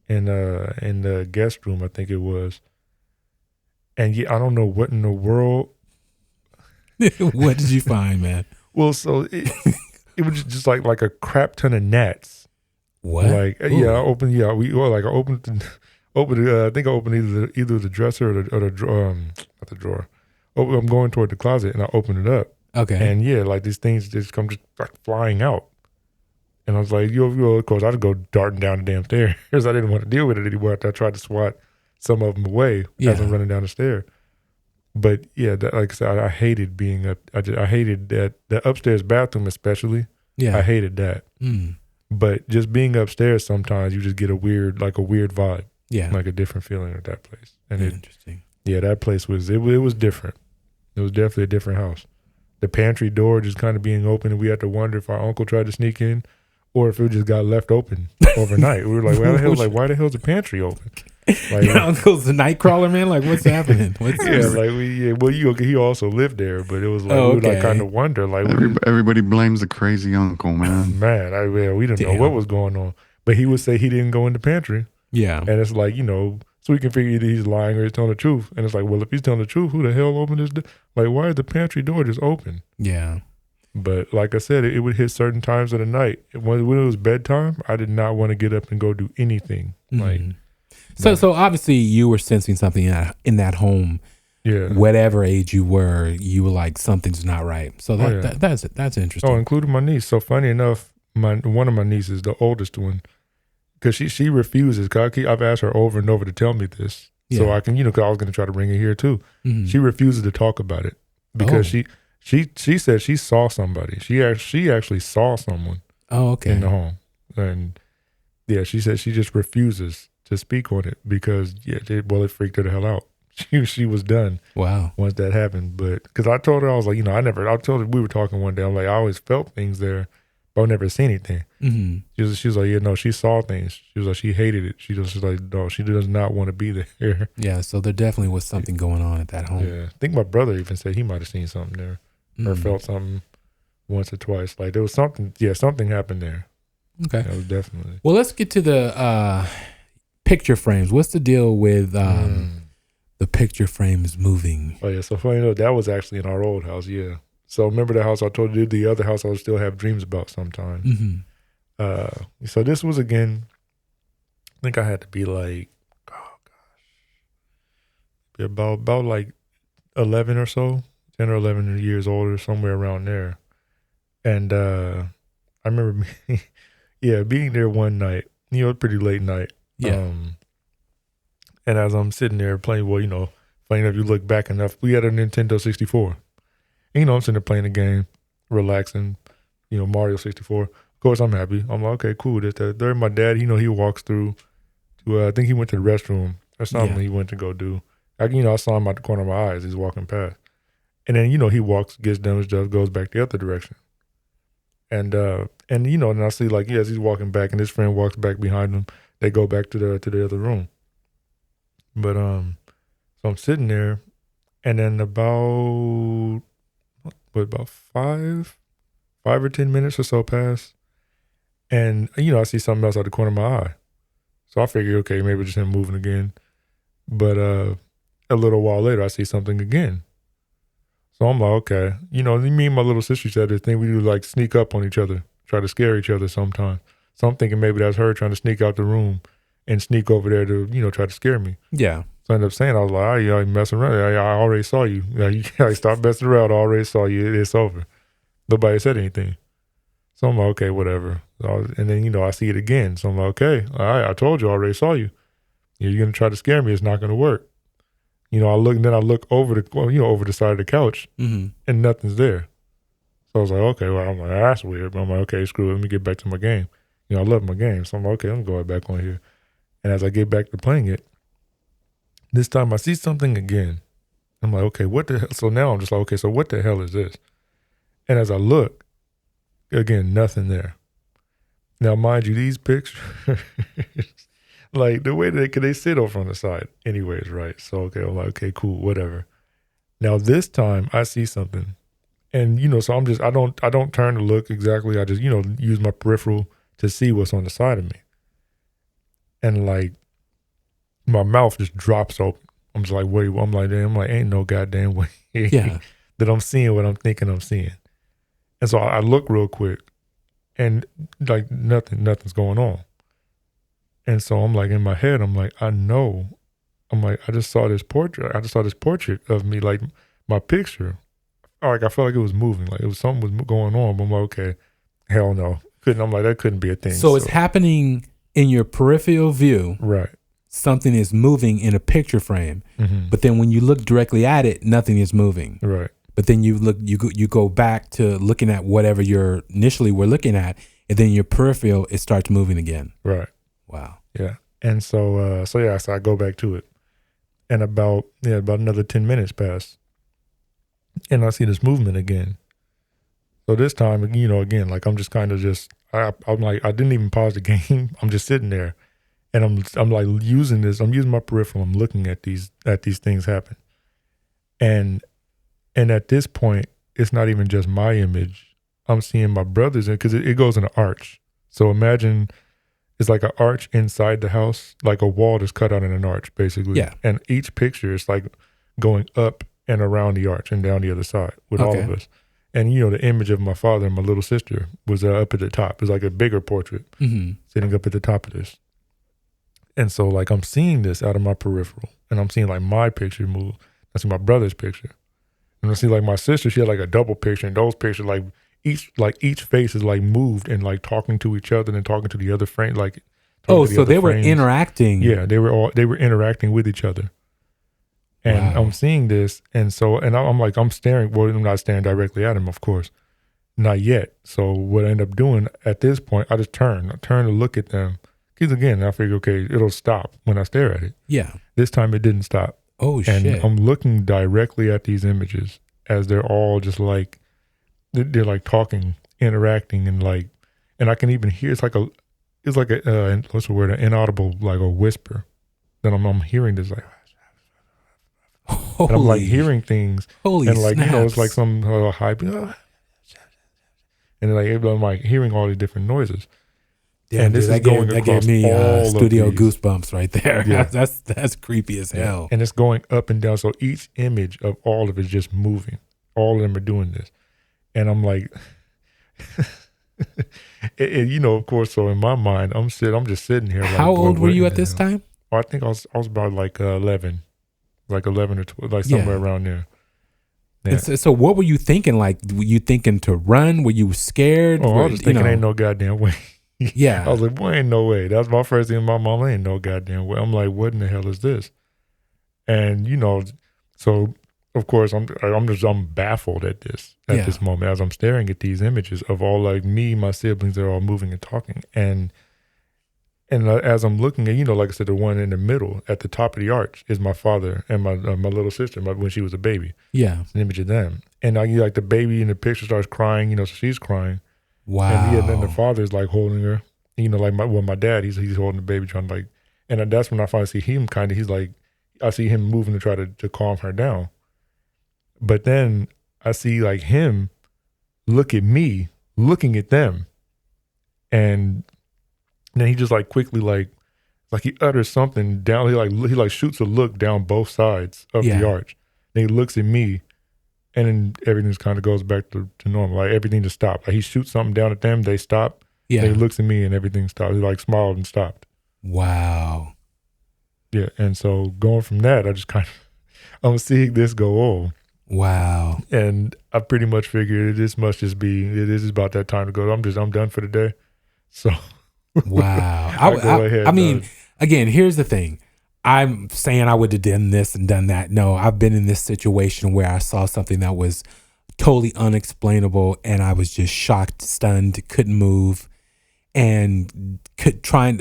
in the guest room, I think it was. And I don't know what in the world. What did you find, man? Well, so it was just like a crap ton of gnats. What? Like I opened. Yeah, I opened. I think I opened either the dresser or the drawer. Not the drawer. Oh, I'm going toward the closet, and I opened it up. Okay. And like these things just come flying out. And I was like, of course, I'd go darting down the damn stairs. I didn't want to deal with it anymore. I tried to swat some of them away as I'm running down the stair. But yeah, like I said, I hated being up. I hated that the upstairs bathroom, especially. Yeah. I hated that. But just being upstairs, sometimes you just get a weird vibe. Yeah. Like a different feeling at that place. And Interesting. that place was different. It was definitely a different house. The pantry door just kind of being open, and we had to wonder if our uncle tried to sneak in, or if it just got left open overnight. We were like, why the hell's the pantry open? Like, your uncle's a night crawler, man. Like, what's happening? He also lived there, but it was like we would like kind of wonder, like Everybody blames the crazy uncle, man. man, we didn't know what was going on. But he would say he didn't go in the pantry, Yeah. and it's like so we can figure either he's lying or he's telling the truth. And it's like, well, if he's telling the truth, who the hell opened this? Like, why is the pantry door just open? Yeah. But like I said, it would hit certain times of the night. When it was bedtime, I did not want to get up and go do anything. Like, So obviously you were sensing something in that home. yeah. Whatever age you were like, something's not right. So that's interesting. Oh, including my niece. So funny enough, one of my nieces, the oldest one, because she refuses. Cause I've asked her over and over to tell me this, so I can, cause I was going to try to bring it here too. She refuses to talk about it because she said she saw somebody. She actually saw someone. Oh, okay. In the home, and she said she just refuses to speak on it because it freaked her the hell out. She was done. Wow. Once that happened, but because I told her, I was like, I told her, we were talking one day. I'm like, I always felt things there, but I never seen anything. She was like, she saw things. She was like, she hated it. She was like, no, she does not want to be there. Yeah. So there definitely was something going on at that home. Yeah, I think my brother even said he might have seen something there or felt something once or twice. Like there was something. Yeah, something happened there. Okay. That was definitely. Well, let's get to the picture frames. What's the deal with the picture frames moving? Oh yeah, so funny enough, that was actually in our old house. Yeah. So remember the house I told you, the other house I would still have dreams about sometimes. So this was again, I think I had to be like, about like 11 or so, 10 or 11 years older, somewhere around there. And I remember, being there one night, pretty late night. Yeah. And as I'm sitting there playing, funny enough, you look back enough, we had a Nintendo 64. And, I'm sitting there playing the game, relaxing, Mario 64. Of course, I'm happy. I'm like, okay, cool. There my dad, he walks through to, I think he went to the restroom. or something he went to go do. I saw him out the corner of my eyes. He's walking past. And then, he walks, gets done his stuff, goes back the other direction. And and I see as he's walking back and his friend walks back behind him, they go back to the other room. But so I'm sitting there, and then about 5 or 10 minutes or so pass, and I see something else out the corner of my eye. So I figure, okay, maybe just him moving again. But a little while later, I see something again. So I'm like, okay, me and my little sister said this thing we do, sneak up on each other, try to scare each other sometimes. So I'm thinking maybe that's her trying to sneak out the room and sneak over there to, try to scare me. Yeah. So I ended up saying, I was like, you messing around. I already saw you. Stop messing around. I already saw you. It's over. Nobody said anything. So I'm like, okay, whatever. And then, I see it again. So I'm like, okay, all right, I told you, I already saw you. You're going to try to scare me. It's not going to work. I look over the side of the couch, and nothing's there. So I was like, okay, well, I'm like, that's weird. But I'm like, okay, screw it. Let me get back to my game. I love my game. So I'm like, okay, I'm going back on here. And as I get back to playing it, this time I see something again. I'm like, okay, what the hell? So now I'm just like, okay, so what the hell is this? And as I look, again, nothing there. Now, mind you, these pictures, the way they sit over on the side anyways, right? So, okay, I'm like, okay, cool, whatever. Now, this time I see something. And, so I don't turn to look exactly. I just, use my peripheral to see what's on the side of me. And my mouth just drops open. I'm just like, wait, I'm like, damn, ain't no goddamn way that I'm seeing what I'm thinking I'm seeing. And so I look real quick and nothing's going on. And so I'm like, in my head, I'm like, I know. I'm like, I just saw this portrait. I just saw this portrait of me, my picture. I felt like it was moving. It was something was going on. But I'm like, okay, hell no. I'm like, that couldn't be a thing. So it's happening in your peripheral view. Right. Something is moving in a picture frame. Mm-hmm. But then when you look directly at it, nothing is moving. Right. But then you go back to looking at whatever you initially were looking at, and then your peripheral, it starts moving again. Right. Wow. Yeah. And so I go back to it. And about another 10 minutes pass. And I see this movement again. So this time, again, I'm just kind of I'm like, I didn't even pause the game. I'm just sitting there. And I'm using my peripheral. I'm looking at these things happen. And at this point, it's not even just my image. I'm seeing my brother's, because it goes in an arch. So imagine it's like an arch inside the house, like a wall that's cut out in an arch, basically. Yeah. And each picture is going up and around the arch and down the other side with all of us. And, the image of my father and my little sister was up at the top. It was like a bigger portrait sitting up at the top of this. And so, I'm seeing this out of my peripheral. And I'm seeing, my picture move. I see my brother's picture. And I see, my sister, she had, a double picture. And those pictures, each face is, moved and, talking to each other and talking to the other frame. So they were interacting. Yeah, they were interacting with each other. And I'm seeing this, and I'm staring. Well, I'm not staring directly at him, of course, not yet. So what I end up doing at this point, I just turn to look at them. Because again, I figure, okay, it'll stop when I stare at it. Yeah. This time it didn't stop. Oh shit! And I'm looking directly at these images as they're all just they're talking, interacting, and I can even hear it's like a what's the word? An inaudible, a whisper. Then I'm hearing this and I'm hearing things. Holy and snaps. It's some hype. And I'm hearing all these different noises. Yeah, and this is going that across gave me all studio of these. goosebumps right there. Yeah. that's creepy as hell. And it's going up and down. So each image of all of it is just moving. All of them are doing this. And I'm like, of course, so in my mind, I'm just sitting here. How old were you at this time? I think I was about 11. 11 or 12, somewhere around there. Yeah. So what were you thinking? Were you thinking to run? Were you scared? Oh, I was just thinking, ain't no goddamn way. Yeah. I was like, boy, ain't no way. That was my first thing in my mom. Ain't no goddamn way. I'm like, what in the hell is this? And, so of course I'm baffled at this moment as I'm staring at these images of all me, my siblings, they're all moving and talking. And And as I'm looking at, like I said, the one in the middle at the top of the arch is my father and my little sister when she was a baby. Yeah. It's an image of them. And like the baby in the picture starts crying, so she's crying. Wow. And then the father's like holding her, like my dad, he's holding the baby trying to and that's when I finally see him he's like, I see him moving to try to calm her down. But then I see like him look at me, looking at them. And then he just like quickly like he utters something down. He shoots a look down both sides of the arch. Then he looks at me, and then everything just kind of goes back to normal. Like everything just stopped. Like he shoots something down at them, they stop. Yeah. Then he looks at me, and everything stopped. He like smiled and stopped. Wow. Yeah, and so going from that, I just I'm seeing this go on. Wow. And I pretty much figured this must just be it is about that time to go. I'm done for the day. So. Wow. I mean, again, here's the thing. I'm saying I would have done this and done that. No, I've been in this situation where I saw something that was totally unexplainable and I was just shocked, stunned, couldn't move, and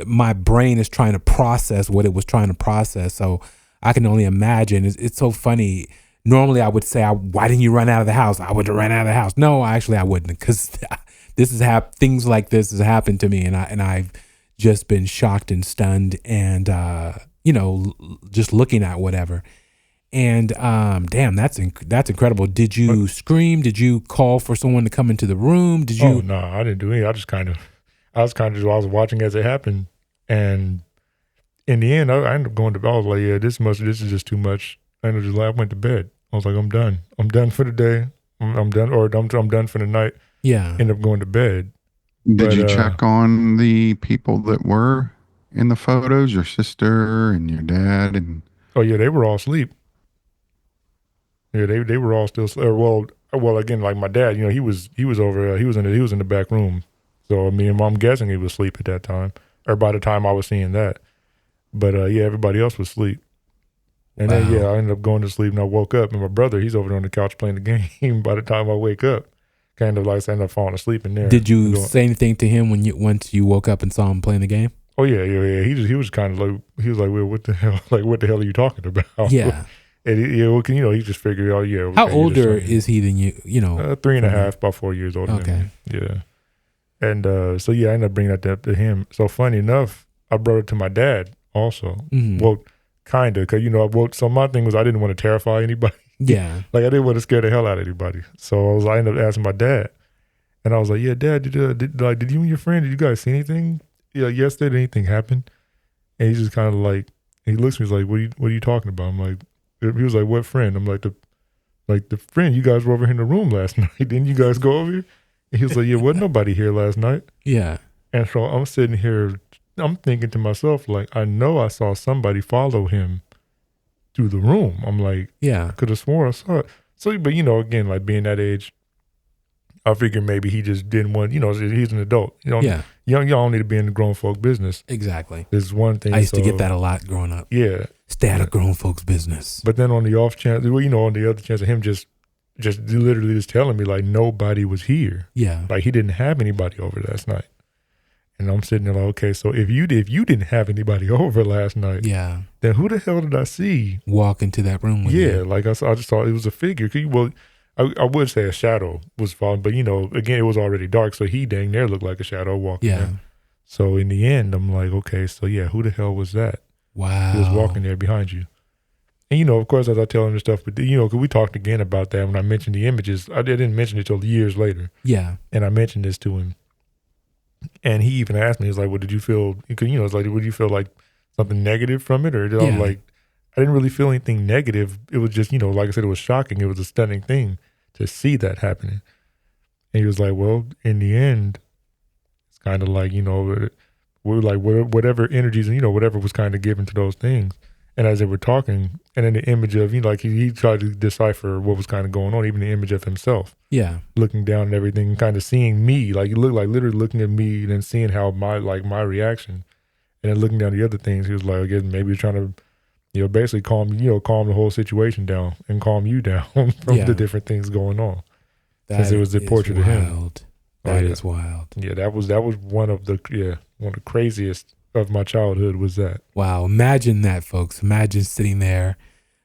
my brain is trying to process what it was trying to process. So I can only imagine. It's so funny. Normally I would say, why didn't you run out of the house? I would have run out of the house. No, actually I wouldn't, because things like this has happened to me, and I've just been shocked and stunned, and just looking at whatever. And damn, that's incredible. Did you scream? Did you call for someone to come into the room? Did you? Oh no, I didn't do anything. I was watching as it happened, and in the end, I ended up going to bed. I was like, yeah, this is just too much. I went to bed. I was like, I'm done. I'm done for the day. I'm done, or I'm done for the night. Yeah. End up going to bed. Did you check on the people that were in the photos, your sister and your dad? And oh yeah, they were all asleep. Yeah, they were all still. Well, again, like my dad, he was over. He was in the back room. So I'm guessing he was asleep at that time, or by the time I was seeing that. But yeah, everybody else was asleep. And then I ended up going to sleep, and I woke up, and my brother, he's over there on the couch playing the game. By the time I wake up, kind of like I ended up falling asleep in there. Did you say anything to him once you woke up and saw him playing the game? Oh yeah. He was kind of like, he was like, well, what the hell? Like, what the hell are you talking about? Yeah. And he just figured, oh yeah. How older is he than you? 3.5, about 4 years older. Okay. Than me. Yeah. And so I ended up bringing that to him. So funny enough, I brought it to my dad also. Mm-hmm. Well, kind of, because so my thing was I didn't want to terrify anybody. Yeah. Like I didn't want to scare the hell out of anybody. So I ended up asking my dad, and I was like, "Yeah, Dad, did you and your friend, did you guys see anything? Yeah, yesterday, did anything happen?" And he's just kind of like, he looks at me, he's like, "What are you talking about?" I'm like, he was like, "What friend?" I'm like, the friend you guys were over here in the room last night. Didn't you guys go over here?" And he was like, "Yeah, wasn't nobody here last night." Yeah. And so I'm sitting here, I'm thinking to myself, like, I know I saw somebody follow him through the room. I'm like, yeah, I could have sworn I saw it. So, but again, like being that age, I figured maybe he just didn't want, he's an adult. Yeah. Y'all don't need to be in the grown folk business. Exactly. There's one thing. I used to get that a lot growing up. Yeah. Stay out of grown folks' business. But then on the off chance, on the other chance of him just literally just telling me like nobody was here. Yeah. Like he didn't have anybody over last night. And I'm sitting there like, okay, so if you didn't have anybody over last night, yeah, then who the hell did I see walk into that room with you? Like I just thought it was a figure. I would say a shadow was falling, but again, it was already dark, so he dang near looked like a shadow walking there. So in the end, I'm like, okay, so yeah, who the hell was that? Wow. He was walking there behind you. And of course, as I tell him this stuff, but because we talked again about that when I mentioned the images, I didn't mention it till years later. Yeah. And I mentioned this to him. And he even asked me, he's like, well, did you feel, it's like, would you feel like something negative from it? Or I was like, I didn't really feel anything negative. It was just, like I said, it was shocking. It was a stunning thing to see that happening. And he was like, well, in the end, it's kind of like, we're like, whatever energies and, whatever was kind of given to those things. And as they were talking, and then the image of, like he tried to decipher what was kind of going on, even the image of himself. Yeah. Looking down and everything, kind of seeing me, like he looked like literally looking at me and then seeing how my reaction. And then looking down the other things, he was like, I guess maybe he's trying to, basically calm the whole situation down and calm you down from the different things going on. Since it was the portrait of him. That is wild. Yeah, that was one of the craziest of my childhood was that. Wow. Imagine that, folks. Imagine sitting there,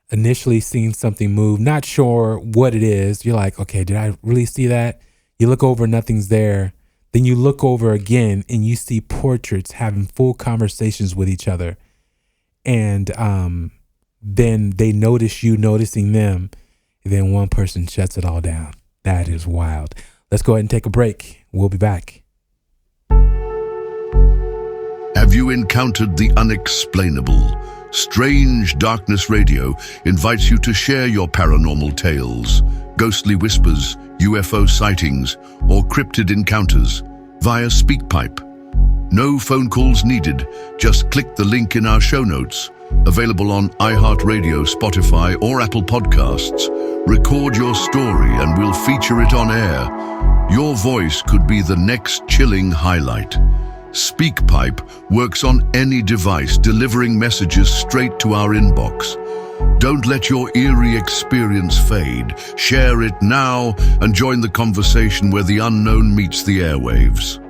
initially seeing something move, not sure what it is. You're like, okay, did I really see that? You look over, nothing's there. Then you look over again and you see portraits having full conversations with each other. And then they notice you noticing them. And then one person shuts it all down. That is wild. Let's go ahead and take a break. We'll be back. Have you encountered the unexplainable? Strange Darkness Radio invites you to share your paranormal tales, ghostly whispers, UFO sightings, or cryptid encounters via SpeakPipe. No phone calls needed. Just click the link in our show notes. Available on iHeartRadio, Spotify, or Apple Podcasts. Record your story and we'll feature it on air. Your voice could be the next chilling highlight. SpeakPipe works on any device, delivering messages straight to our inbox. Don't let your eerie experience fade. Share it now and join the conversation where the unknown meets the airwaves.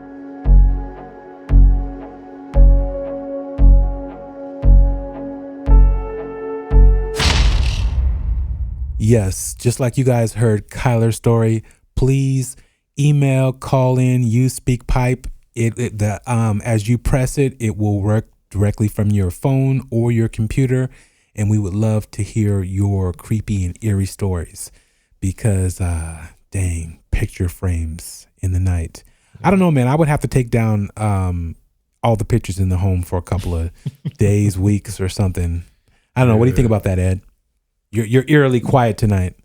Yes, just like you guys heard Kyler's story, please email, call in, use SpeakPipe. As you press it, it will work directly from your phone or your computer, and we would love to hear your creepy and eerie stories because, dang, picture frames in the night. I don't know, man. I would have to take down all the pictures in the home for a couple of days, weeks, or something. I don't know. What do you think about that, Ed? You're eerily quiet tonight.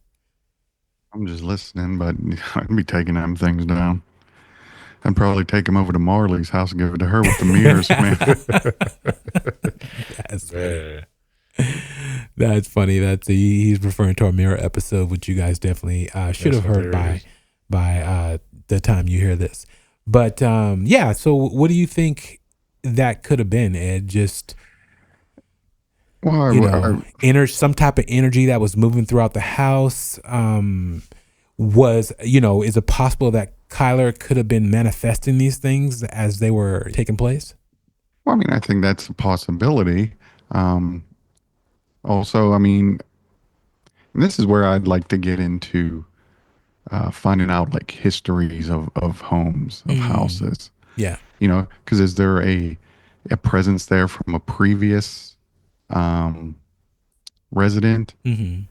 I'm just listening, but I'd be taking them things down. I'd probably take him over to Marley's house and give it to her with the mirrors, man. That's funny. He's referring to our mirror episode, which you guys definitely should have heard by the time you hear this. But yeah, so what do you think that could have been, Ed? Just some type of energy that was moving throughout the house. Is it possible that Kyler could have been manifesting these things as they were taking place? Well, I mean, I think that's a possibility. Also, I mean, this is where I'd like to get into finding out like histories of homes, of houses. Yeah. Because is there a presence there from a previous resident? Mm-hmm.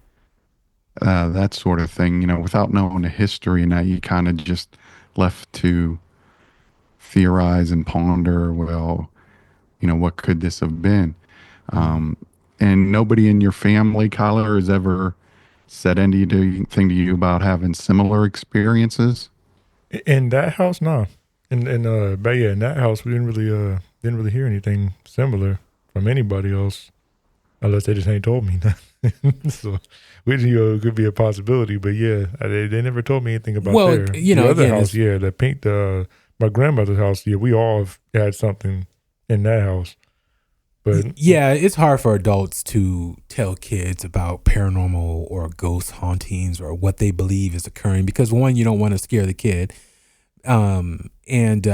That sort of thing, without knowing the history, and now you kind of just left to theorize and ponder, well, what could this have been? And nobody in your family, Kyler, has ever said anything to you about having similar experiences? In that house, no. But yeah, in that house, we didn't really hear anything similar from anybody else, unless they just ain't told me nothing. So we it could be a possibility, but yeah, they never told me anything about the other house. The my grandmother's house. Yeah, we all have had something in that house. But yeah, it's hard for adults to tell kids about paranormal or ghost hauntings or what they believe is occurring because one, you don't want to scare the kid, and let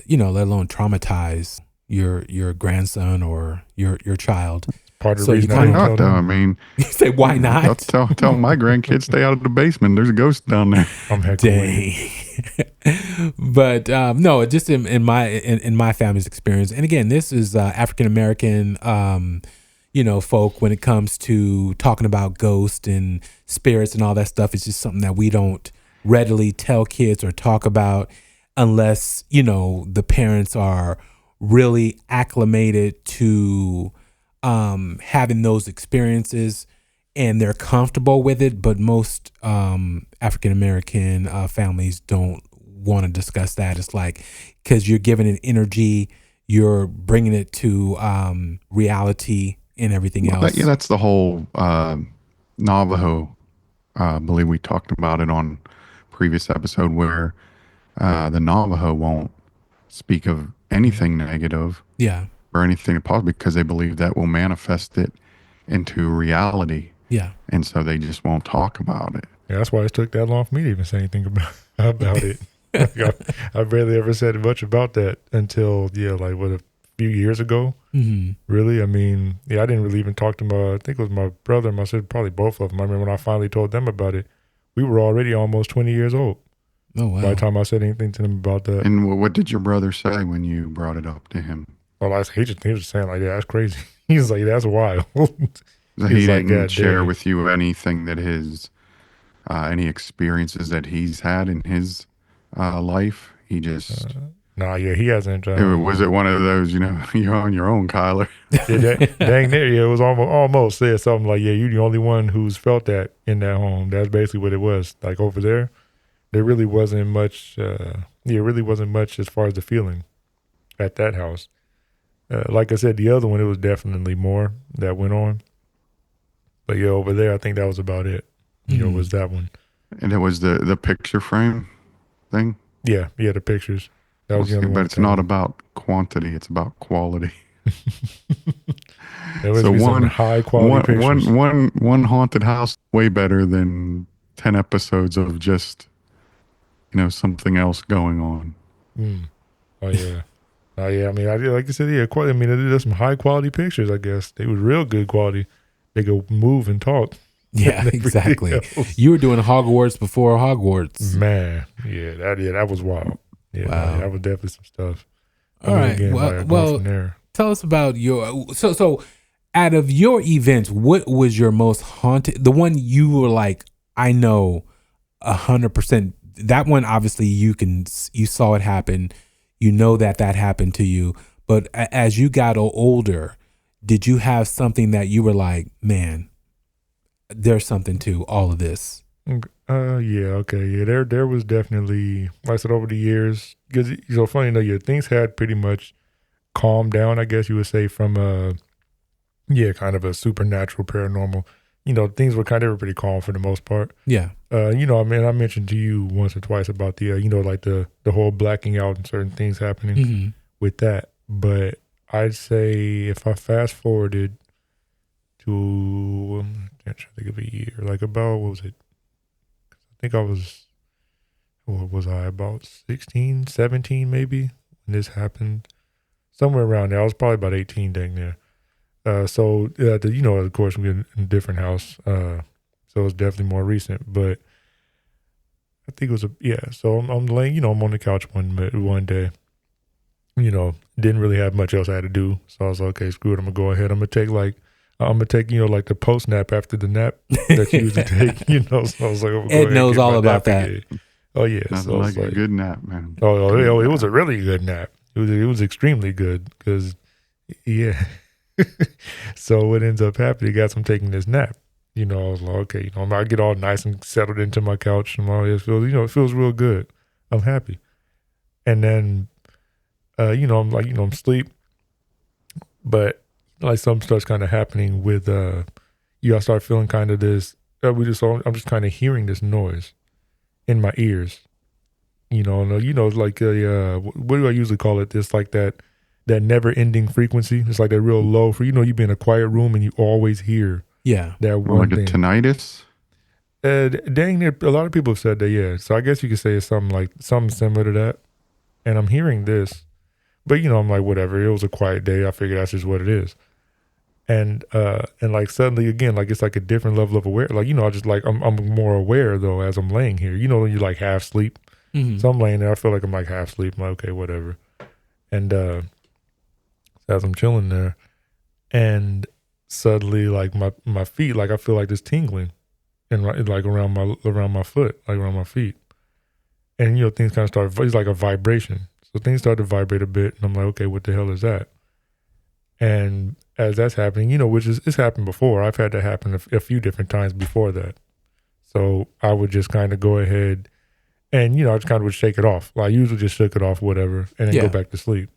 alone traumatize your grandson or your child. Part of so the reason why not, though? I mean, you say why not? I'll tell my grandkids stay out of the basement. There's a ghost down there. I'm dang. But no, just in my family's experience, and again, this is African American, folk. When it comes to talking about ghosts and spirits and all that stuff, it's just something that we don't readily tell kids or talk about unless the parents are really acclimated to having those experiences and they're comfortable with it. But most African American families don't want to discuss that. It's like, because you're giving it energy, you're bringing it to reality and everything else. That's the whole Navajo. I believe we talked about it on previous episode where the Navajo won't speak of anything negative. Yeah. Or anything positive because they believe that will manifest it into reality. Yeah. And so they just won't talk about it. Yeah, that's why it took that long for me to even say anything about it. I barely ever said much about that until, few years ago. Mm-hmm. Really, I mean, yeah, I didn't really even talk to I think it was my brother and my sister, probably both of them. I remember when I finally told them about it, we were already almost 20 years old. Oh, wow. By the time I said anything to them about that. And what did your brother say when you brought it up to him? Well, he was saying like, yeah, that's crazy. He was like, that's wild. So he like, didn't share damn. with you anything that any experiences that he's had in his life? He just... Nah, yeah, he hasn't. was it one of those, you're on your own, Kyler? Yeah, dang near, yeah, it was almost said something like, yeah, you're the only one who's felt that in that home. That's basically what it was. Like over there really wasn't much, really wasn't much as far as the feeling at that house. Like I said, the other one, it was definitely more that went on. But yeah, over there, I think that was about it. Was that one. And it was the picture frame thing? Yeah, the pictures. That was the only one. But it's not about quantity, it's about quality. There was some high quality pictures. One haunted house, way better than 10 episodes of just, something else going on. Oh, yeah. I mean, like you said, yeah, I mean, there's some high quality pictures, I guess. They were real good quality. They could move and talk. Yeah, exactly. You were doing Hogwarts before Hogwarts. Man, that was wild. Yeah, wow. That was definitely some stuff. All right. Again, well, tell us about your so out of your events, what was your most haunted? The one you were like, I know 100%. That one, obviously, you saw it happen. You know that happened to you. But as you got older, did you have something that you were like, man, there's something to all of this? There was definitely, like I said, over the years, because funny, things had pretty much calmed down, I guess you would say, from kind of a supernatural, paranormal. Things were kind of pretty calm for the most part. Yeah. I mentioned to you once or twice about the, like the whole blacking out and certain things happening with that. But I'd say if I fast forwarded to, I'm trying to think of a year, like about, what was it? I think about 16, 17 maybe when this happened. Somewhere around there. I was probably about 18 dang there. Of course, we're in a different house. So it's definitely more recent. But I think it was so I'm laying, I'm on the couch one day. Didn't really have much else I had to do. So I was like, okay, screw it. I'm going to go ahead. I'm going to take, like the post nap after the nap that you usually take, So I was like, Ed knows all about that. Again. Oh, yeah. Nothing like a good nap, man. It was a really good nap. It was extremely good because, yeah. So what ends up happening, as I'm taking this nap, I was like, okay, I get all nice and settled into my couch and all this feels, it feels real good. I'm happy. And then, I'm like, I'm asleep, but like something starts kind of happening with, I start feeling kind of this, I'm just kind of hearing this noise in my ears, like, like what do I usually call it? This like that never ending frequency. It's like that real low for, you be in a quiet room and you always hear that one like thing. A tinnitus? Dang near, a lot of people have said that, yeah. So I guess you could say it's something similar to that. And I'm hearing this, but I'm like, whatever. It was a quiet day. I figured that's just what it is. And like suddenly again, like it's like a different level of aware. Like, I just like, I'm more aware though, as I'm laying here, when you like half sleep. So I'm laying there, I feel like I'm like half asleep. I'm like, okay, whatever. And as I'm chilling there, and suddenly like my feet, like I feel like this tingling, and like around my foot, like around my feet, and things kind of start. It's like a vibration, so things start to vibrate a bit, and I'm like, okay, what the hell is that? And as that's happening, which it's happened before. I've had that happen a few different times before that. So I would just kind of go ahead, and I just kind of would shake it off. Like I usually just shook it off, whatever, and then go back to sleep.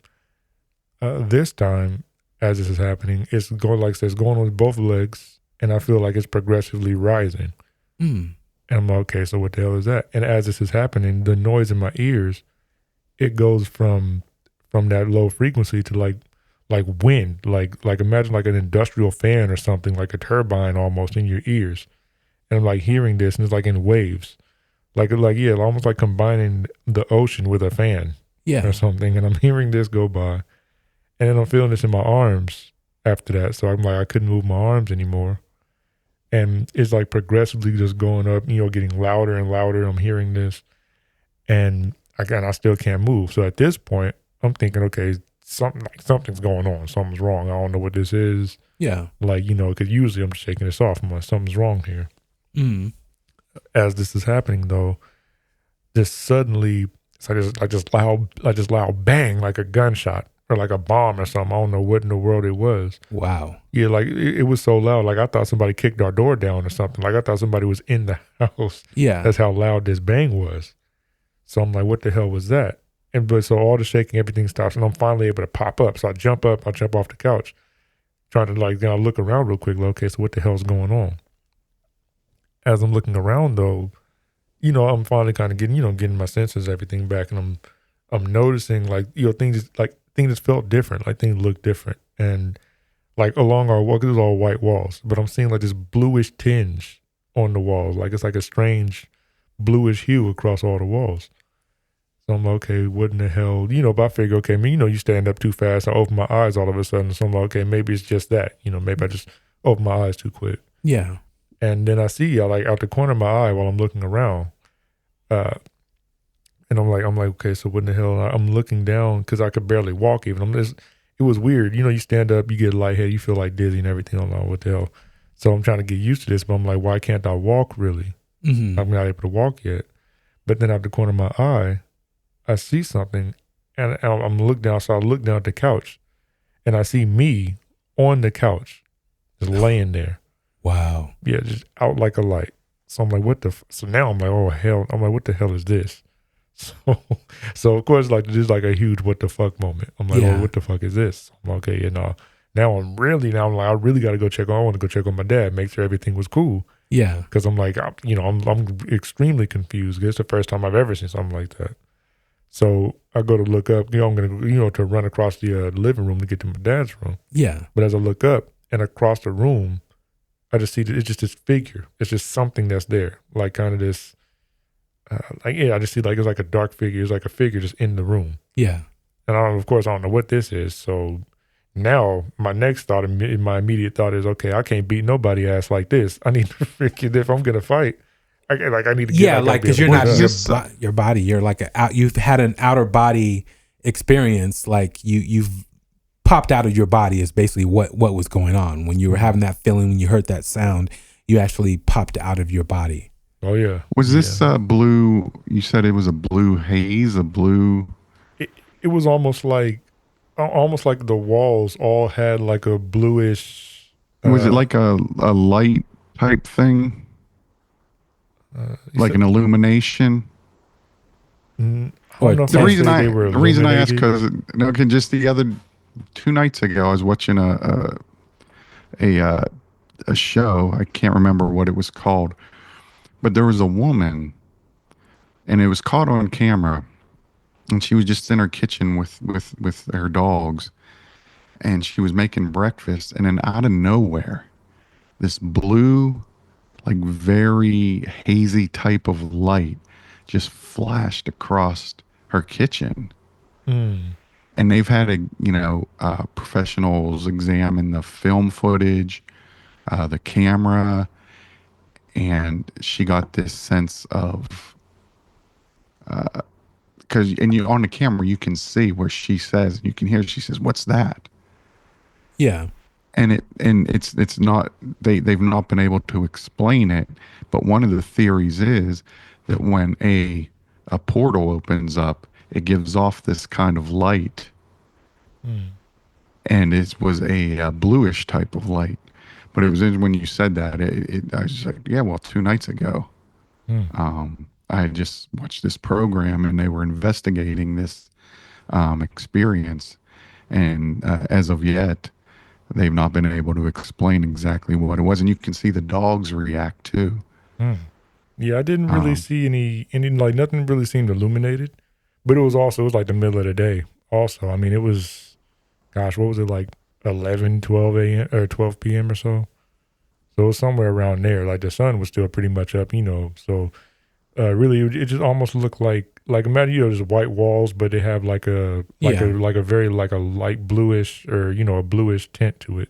This time, as this is happening, it's going going on with both legs, and I feel like it's progressively rising. And I'm like, okay, so what the hell is that? And as this is happening, the noise in my ears, it goes from that low frequency to like wind, like imagine like an industrial fan or something, like a turbine almost in your ears. And I'm like hearing this, and it's like in waves, almost like combining the ocean with a fan, or something. And I'm hearing this go by. And then I'm feeling this in my arms after that. So I'm like, I couldn't move my arms anymore. And it's like progressively just going up, getting louder and louder. I'm hearing this. And I still can't move. So at this point, I'm thinking, okay, something's going on. Something's wrong. I don't know what this is. Yeah. Like, because usually I'm just shaking this off. I'm like, something's wrong here. Mm. As this is happening, though, just suddenly, it's like just loud bang, like a gunshot or like a bomb or something. I don't know what in the world it was. Wow. Yeah, like it was so loud. Like I thought somebody kicked our door down or something. Like I thought somebody was in the house. Yeah. That's how loud this bang was. So I'm like, what the hell was that? But so all the shaking, everything stops, and I'm finally able to pop up. So I jump up, off the couch, trying to look around real quick. Like, okay, so what the hell's going on? As I'm looking around though, I'm finally kind of getting my senses, everything back, and I'm noticing things just felt different, like things looked different, and like along our wall, 'cause it was all white walls, but I'm seeing like this bluish tinge on the walls, like it's like a strange bluish hue across all the walls. So I'm like, okay, what in the hell? But I figure, okay, you stand up too fast. I open my eyes all of a sudden. So I'm like, okay, maybe it's just that. Maybe I just open my eyes too quick. Yeah. And then I see like out the corner of my eye while I'm looking around. And I'm like, okay, so what in the hell? I'm looking down because I could barely walk even. It was weird. You stand up, you get lightheaded, you feel like dizzy and everything. I'm like, what the hell? So I'm trying to get used to this, but I'm like, why can't I walk really? Mm-hmm. I'm not able to walk yet. But then out the corner of my eye, I see something, and I'm looking down. So I look down at the couch, and I see me on the couch, just laying there. Wow. Yeah, just out like a light. So I'm like, what the? So now I'm like, oh hell! I'm like, what the hell is this? So of course, like this is like a huge what the fuck moment. I'm like, Yeah. oh, what the fuck is this? I'm like, okay, now I'm like, I really got to go check on. I want to go check on my dad, make sure everything was cool. Yeah. Because I'm like, I'm extremely confused. It's the first time I've ever seen something like that. So I go to look up, I'm going to, to run across the living room to get to my dad's room. Yeah. But as I look up and across the room, I just see that it's just this figure. It's just something that's there. Like kind of this, I just see like, it's like a dark figure. It's like a figure just in the room. Yeah. And of course, I don't know what this is. So now my next thought, my immediate thought is, okay, I can't beat nobody ass like this. I need to freaking, if I'm going to fight, I need to get Yeah, like because you're not your body. You're like you've had an outer body experience. Like you've popped out of your body is basically what was going on when you were having that feeling. When you heard that sound, you actually popped out of your body. Oh yeah. Was this blue? You said it was a blue haze, a blue. It was almost like the walls all had like a bluish. Was it like a light type thing? Like an illumination. The reason I asked because just the other 2 nights ago I was watching a show. I can't remember what it was called, but there was a woman, and it was caught on camera, and she was just in her kitchen with her dogs, and she was making breakfast, and then out of nowhere, this blue, like very hazy type of light just flashed across her kitchen. And they've had professionals examine the film footage, the camera, and she got this sense of on the camera you can see where she says, you can hear she says, "What's that?" Yeah. And it's not, they've not been able to explain it, but one of the theories is that when a portal opens up, it gives off this kind of light, and it was a bluish type of light. But it was when you said that, I was just like, yeah, well, 2 nights ago, I had just watched this program, and they were investigating this experience, and as of yet, they've not been able to explain exactly what it was, and you can see the dogs react too. Yeah, I didn't really see any like nothing really seemed illuminated, but it was like the middle of the day. Also, I mean, it was, gosh, what was it, like 11, 12 a.m. or 12 p.m. or so? So it was somewhere around there. Like the sun was still pretty much up, So really, it just almost looked like like imagine just white walls, but they have like a very like a light bluish or a bluish tint to it.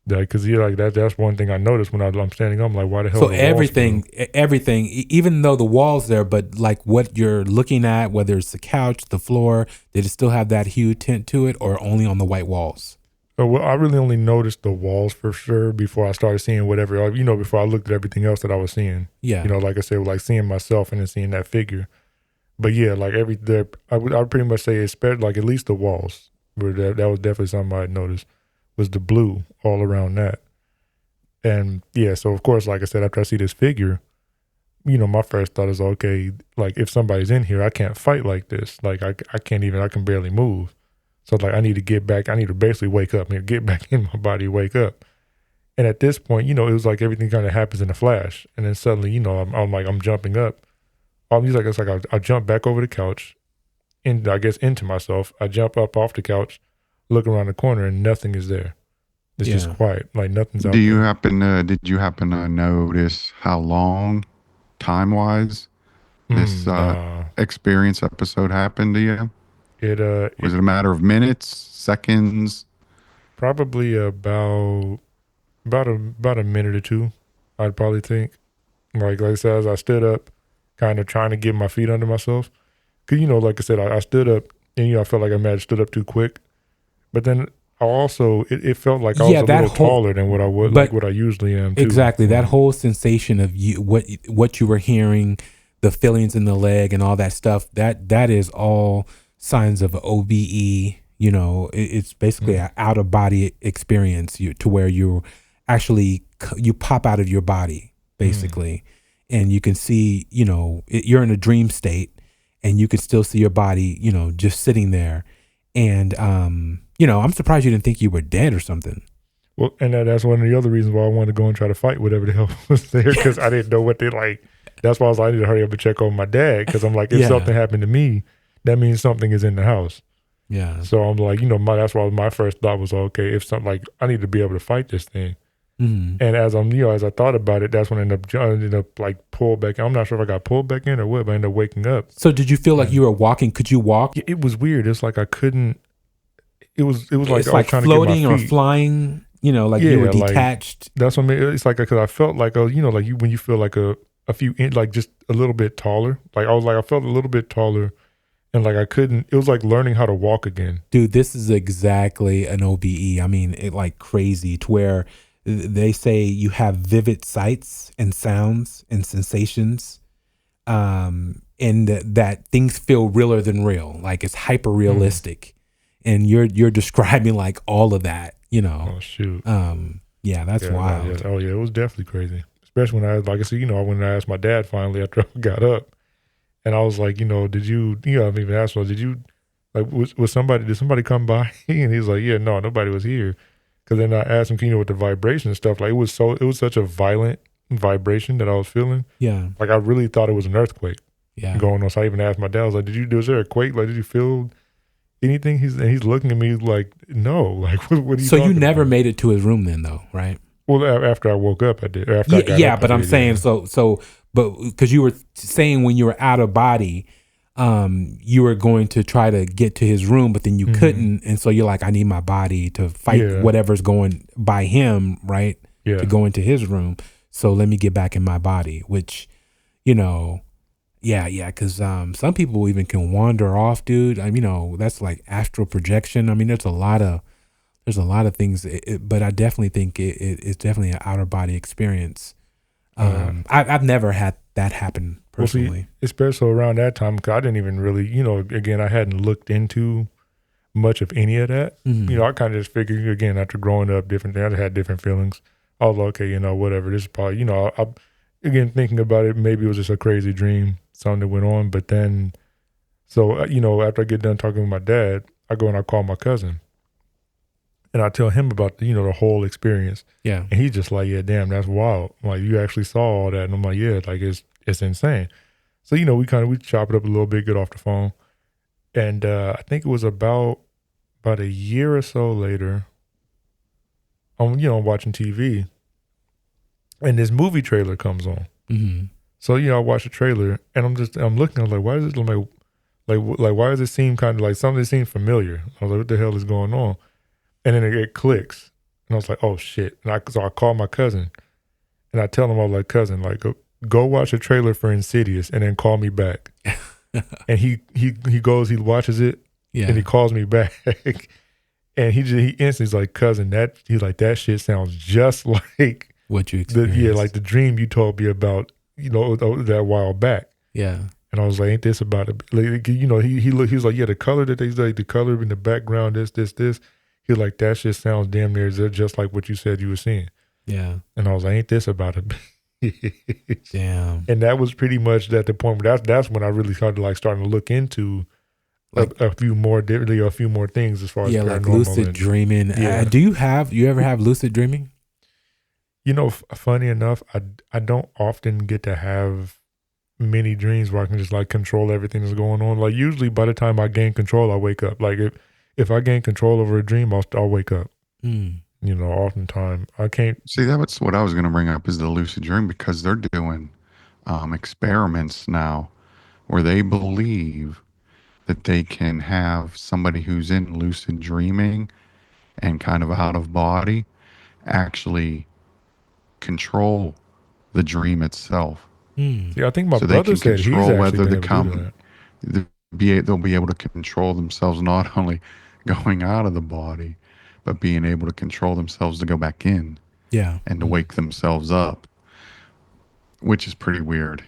Because like that's one thing I noticed when I'm standing up. I'm like, why the hell? So are the walls everything, even though the walls there, but like what you're looking at, whether it's the couch, the floor, did it still have that hue tint to it, or only on the white walls? Well, I really only noticed the walls for sure before I started seeing whatever, before I looked at everything else that I was seeing. Yeah. Like I said, like seeing myself and then seeing that figure. But yeah, like I would pretty much say it's like at least the walls were that was definitely something I noticed was the blue all around that. And yeah, so of course, like I said, after I see this figure, my first thought is, okay, like if somebody's in here, I can't fight like this. Like I can't even, I can barely move. So like I need to get back. I need to basically wake up. I mean, get back in my body, wake up. And at this point, it was like everything kind of happens in a flash. And then suddenly, I'm jumping up. It's like I jump back over the couch, and I guess into myself. I jump up off the couch, look around the corner, and nothing is there. It's just quiet, like nothing's out there. Did you happen to notice how long, time-wise, this episode happened to you? Was it a matter of minutes, seconds? Probably about a minute or two, I'd probably think. Like I said, as I stood up, kind of trying to get my feet under myself. Because, like I said, I stood up, and, I felt like I might have stood up too quick. But then I also, it felt like I was a little taller than what I would, like what I usually am, too. Exactly. That whole sensation of what you were hearing, the feelings in the leg and all that stuff, that is all signs of OBE. It's basically an out of body experience to where you pop out of your body basically, and you can see, you're in a dream state, and you can still see your body, just sitting there, and I'm surprised you didn't think you were dead or something. Well, and that's one of the other reasons why I wanted to go and try to fight whatever the hell was there, because I didn't know what they like. That's why I was like, I need to hurry up and check on my dad, because I'm like, if something happened to me, that means something is in the house. Yeah. So I'm like, that's why my first thought was, okay, if something like I need to be able to fight this thing. Mm-hmm. And as as I thought about it, that's when I ended up like pulled back. I'm not sure if I got pulled back in or what, but I ended up waking up. So did you feel like you were walking? Could you walk? It was weird. It's like I couldn't. It was like it's I like was trying floating to get my feet. or flying. Like you were detached. Like, that's what I mean. It's like because I felt like like when you feel like a few like just a little bit taller. Like I felt a little bit taller. And like I couldn't, it was like learning how to walk again. Dude, this is exactly an OBE. I mean, it like crazy, to where they say you have vivid sights and sounds and sensations, and that things feel realer than real. Like it's hyper realistic, and you're describing like all of that. Oh shoot. That's wild. Oh yeah, it was definitely crazy. Especially when like I said, when I asked my dad finally after I got up. And I was like, did you, I haven't even asked him, did you, like, did somebody come by? And he's like, yeah, no, nobody was here. Because then I asked him, with the vibration and stuff, like, it was such a violent vibration that I was feeling. Yeah. Like, I really thought it was an earthquake going on. So I even asked my dad, I was like, was there a quake? Like, did you feel anything? He's looking at me like, no. Like, what are you So you never about? made it to his room then, though, right? Well, after I woke up, I did. I got but I'm saying, but because you were saying when you were out of body, you were going to try to get to his room, but then you couldn't. And so you're like, I need my body to fight whatever's going by him, right? Yeah. To go into his room. So let me get back in my body, which, because some people even can wander off, dude. That's like astral projection. I mean, there's a lot of things, but I definitely think it's definitely an outer body experience. I've never had that happen personally. Well, see, especially around that time, because I didn't even really, again, I hadn't looked into much of any of that. Mm-hmm. I kind of just figured, again, after growing up, different things, I had different feelings. I was like, okay, whatever. This is probably, again, thinking about it, maybe it was just a crazy dream, something that went on. But then, so, after I get done talking with my dad, I go and I call my cousin. And I tell him about the whole experience. Yeah. And he's just like, yeah, damn, that's wild. Like, you actually saw all that. And I'm like, yeah, like it's insane. So, we chop it up a little bit, get off the phone. And I think it was about a year or so later, I'm watching TV, and this movie trailer comes on. Mm-hmm. So I watched the trailer and I'm looking. I'm like, why is it like why does it seem kind of like something that seems familiar? I was like, what the hell is going on? And then it clicks, and I was like, oh shit! So I called my cousin, and I tell him, I was like, cousin, like go watch a trailer for Insidious, and then call me back. And he goes, he watches it, and he calls me back, and he instantly's like, cousin, that shit sounds just like what you experienced. like the dream you told me about, that while back. Yeah. And I was like, ain't this about it? Like, he was like, yeah, the color that they like, the color in the background, this. He was like, that shit sounds damn near just like what you said you were seeing. Yeah. And I was like, ain't this about it? Damn. And that was pretty much at the point where that's when I really started starting to look into a few more things as far as paranormal. Like lucid dreaming. Yeah. Do you ever have lucid dreaming? Funny enough, I don't often get to have many dreams where I can just control everything that's going on. Like usually by the time I gain control, I wake up. Like if I gain control over a dream, I'll wake up. Oftentimes I can't. See, that's what I was going to bring up is the lucid dream, because they're doing experiments now where they believe that they can have somebody who's in lucid dreaming and kind of out of body actually control the dream itself. See, I think my brother said he's actually been able to do that. They'll be able to control themselves, not only going out of the body, but being able to control themselves to go back in. Yeah. And to wake themselves up, which is pretty weird.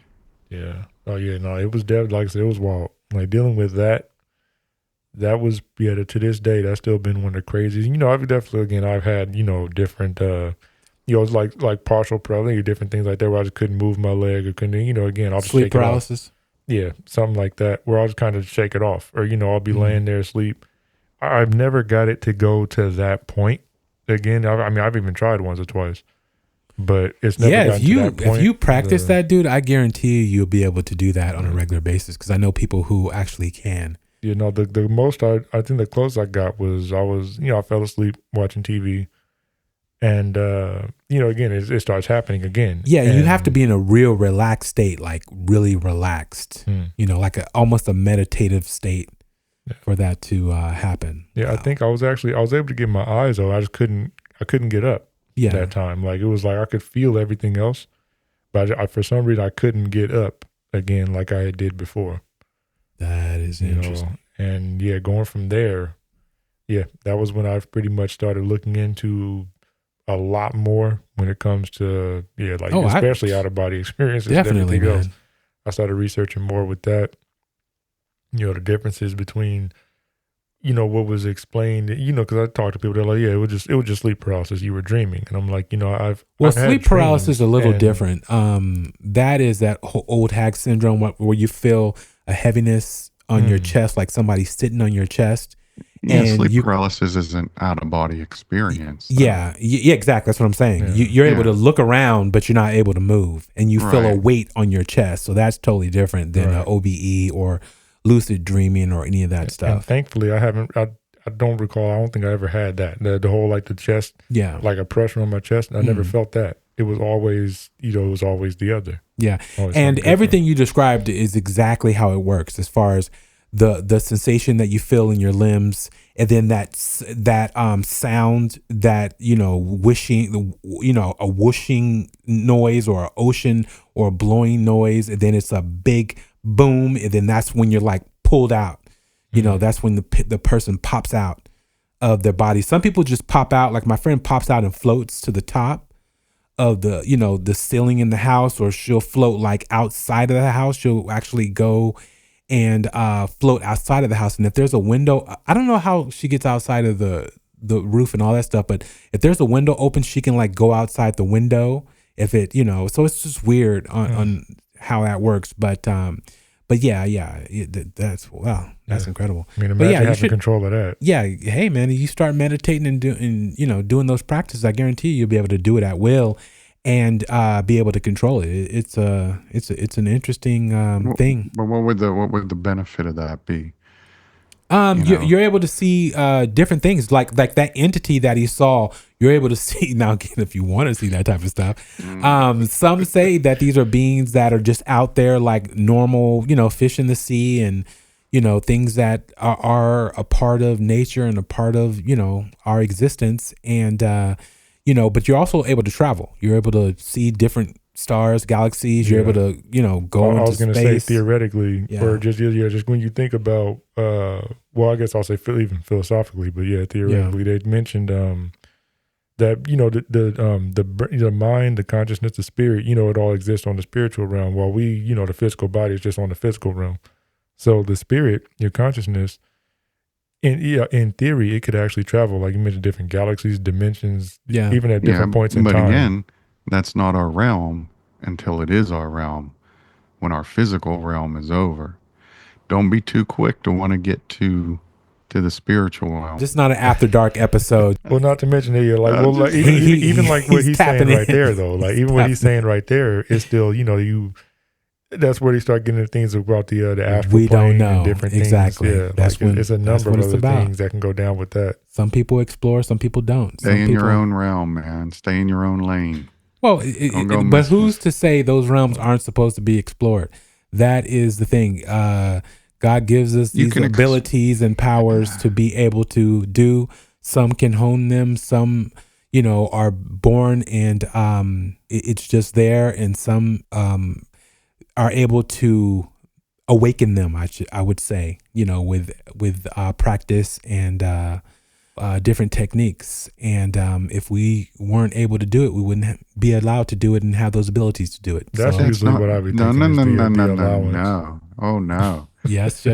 Yeah. Oh yeah. No, it was definitely, like I said, it was wild. Like dealing with that was, to this day, that's still been one of the craziest. I've definitely, I've had, different, it's like partial paralysis, different things like that where I just couldn't move my leg or couldn't, again, I'll just sleep shake paralysis. It off. Yeah, something like that where I'll just kind of shake it off, or, I'll be laying there asleep. I've never got it to go to that point again. I've even tried once or twice, but it's never gotten to that point. If you practice that, dude, I guarantee you'll be able to do that on a regular basis, because I know people who actually can. The most I think the closest I got was I fell asleep watching TV, and again it starts happening again. Yeah, and you have to be in a real relaxed state, like really relaxed. Like almost a meditative state for that to happen. Yeah, wow. I think I was able to get my eyes open. I couldn't get up. Yeah, that time, like it was like I could feel everything else, but for some reason I couldn't get up again like I did before. That is interesting. And going from there, that was when I pretty much started looking into a lot more when it comes to especially out of body experiences. Definitely, and everything man. else. I started researching more with that. The differences between, what was explained. Because I talked to people, they're like, yeah, it was just sleep paralysis. You were dreaming, and I'm like, I've sleep paralysis is a little different. That is that old hag syndrome where you feel a heaviness on your chest, like somebody sitting on your chest. Yeah, and sleep paralysis is an out of body experience. So. Yeah, exactly. That's what I'm saying. Yeah. You're able to look around, but you're not able to move, and you feel a weight on your chest. So that's totally different than an OBE or lucid dreaming or any of that stuff. And thankfully, I don't recall. I don't think I ever had that. The whole the chest, like a pressure on my chest. I never felt that. It was always, the other. Yeah, and everything you described is exactly how it works as far as the sensation that you feel in your limbs, and then that sound, that whooshing, a whooshing noise or an ocean or a blowing noise, and then it's a big boom, and then that's when you're like pulled out. That's when the person pops out of their body. Some people just pop out, like my friend pops out and floats to the top of the the ceiling in the house, or she'll float like outside of the house. She'll actually go and float outside of the house. And if there's a window, I don't know how she gets outside of the roof and all that stuff, but if there's a window open, she can like go outside the window. If it, so it's just weird on how that works. But that's incredible. I mean, imagine having control of that. Yeah. Hey man, you start meditating and doing those practices, I guarantee you'll be able to do it at will and be able to control it. It's an interesting thing. But what would the benefit of that be? You're able to see different things, like that entity that he saw. you're able to see. Now, again, if you want to see that type of stuff, some say that these are beings that are just out there like normal, fish in the sea and, things that are a part of nature and a part of, our existence. And, but you're also able to travel. You're able to see different stars, galaxies. You're able to, go into space. I was going to say theoretically, or just when you think about, I guess I'll say even philosophically, but theoretically, they mentioned that the mind, the consciousness, the spirit, it all exists on the spiritual realm, while we, the physical body is just on the physical realm. So the spirit, your consciousness, in theory, it could actually travel, like you mentioned, different galaxies, dimensions, even at different points in time. But again, that's not our realm until it is our realm, when our physical realm is over. Don't be too quick to want to get to the spiritual realm. This is not an After Dark episode. Well, not to mention that you're like, even like what he's saying right there, though, like even what he's saying right there is still, that's where they start getting into things about the astral we plane don't know and different exactly. things. Yeah, that's like it's a number of other things that can go down with that. Some people explore, some people don't. Stay in your own realm, man. Stay in your own lane. Well, but who's to say those realms aren't supposed to be explored? That is the thing. God gives us these abilities and powers to be able to do. Some can hone them. Some, are born and it's just there, and some are able to awaken them. I would say, with practice and different techniques. And if we weren't able to do it, we wouldn't be allowed to do it and have those abilities to do it. That's usually what I would think. No. Oh no. Yes.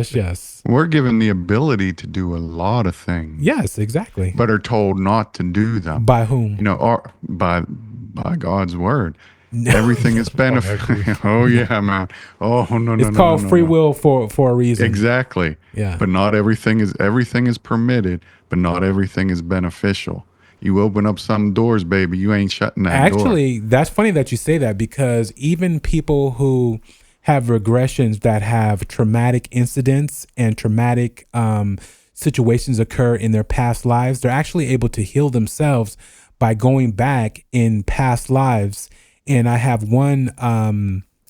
We're given the ability to do a lot of things. Yes, exactly. But are told not to do them. By whom? Or by God's word. No. Everything is beneficial. Oh yeah, man. Oh no. It's called free will for a reason. Exactly. Yeah. But not everything is permitted, but not everything is beneficial. You open up some doors, baby, you ain't shutting that door. Actually, that's funny that you say that, because even people who have regressions that have traumatic incidents and traumatic situations occur in their past lives, they're actually able to heal themselves by going back in past lives. And I have one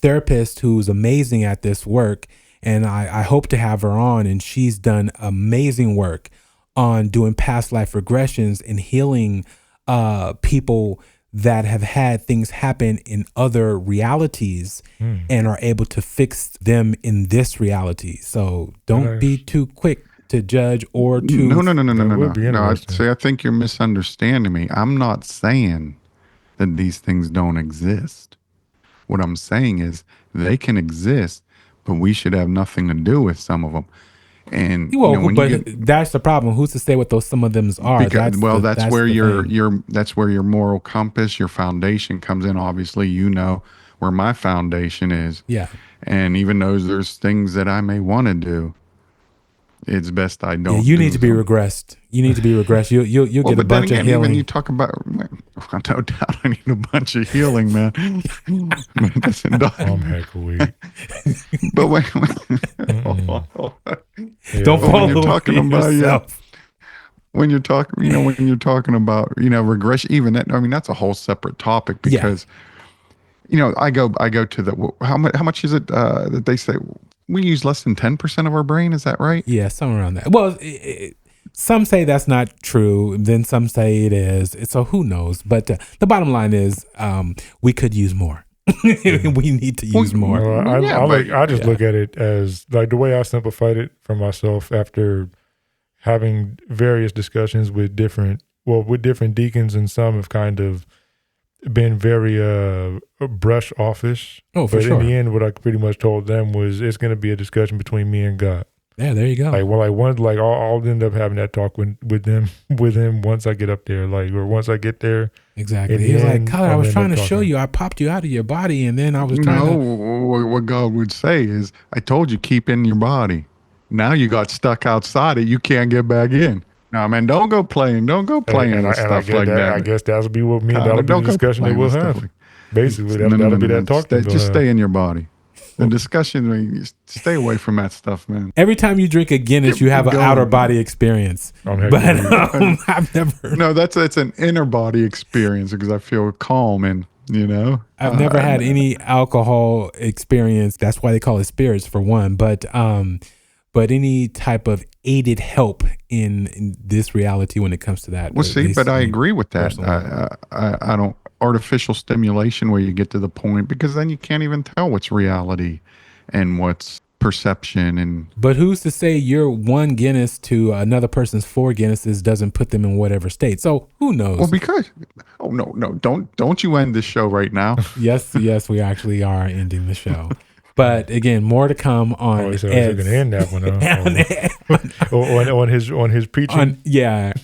therapist who's amazing at this work, and I hope to have her on, and she's done amazing work on doing past life regressions and healing people that have had things happen in other realities and are able to fix them in this reality. So don't be too quick to judge or to... No. I think you're misunderstanding me. I'm not saying that these things don't exist. What I'm saying is they can exist, but we should have nothing to do with some of them. And that's the problem. Who's to say what those some of them are? Because, that's where your moral compass, your foundation comes in. Obviously, where my foundation is. Yeah. And even though there's things that I may want to do, it's best I don't. Yeah, you need to be regressed. You'll get a bunch of healing. When you talk about, no doubt I need a bunch of healing, man. I'm heck weak. But wait. Don't fall when you're talking about yourself. When you're talking about, regression, even that, that's a whole separate topic, because, I go to the, how much is it that they say we use less than 10% of our brain? Is that right? Yeah, somewhere around that. Well, some say that's not true. Then some say it is. So who knows? But the bottom line is we could use more. We need to use more. I just look at it as like the way I simplified it for myself after having various discussions with different deacons, and some have kind of been very brush offish. Oh, for but sure. In the end, what I pretty much told them was it's going to be a discussion between me and God. Yeah, there you go. I'll end up having that talk with him once I get up there, or once I get there. Exactly. He was like, God, I was trying to show you, I popped you out of your body, and then I was trying to. What God would say is, I told you, keep in your body. Now you got stuck outside it, you can't get back in. No, man, don't go playing and stuff like that. I guess that'll be what that'll be the discussion that we'll have. Basically, that'll be that talk. Just stay in your body. The discussion, I mean, stay away from that stuff, man. Every time you drink a Guinness, you have an going, outer man. body experience. I'm But heck I've never, No, that's an inner body experience because I feel calm and, I've never had any alcohol experience. That's why they call it spirits for one. But any type of aided help in this reality when it comes to that. Well, see, but I agree with that. personally. I don't artificial stimulation where you get to the point because then you can't even tell what's reality and what's perception and. But who's to say your one Guinness to another person's 4 Guinnesses doesn't put them in whatever state? So who knows? Well, because no, don't you end this show right now? Yes, we actually are ending the show. But again, more to come on. Oh, so we're gonna end that one. On his preaching.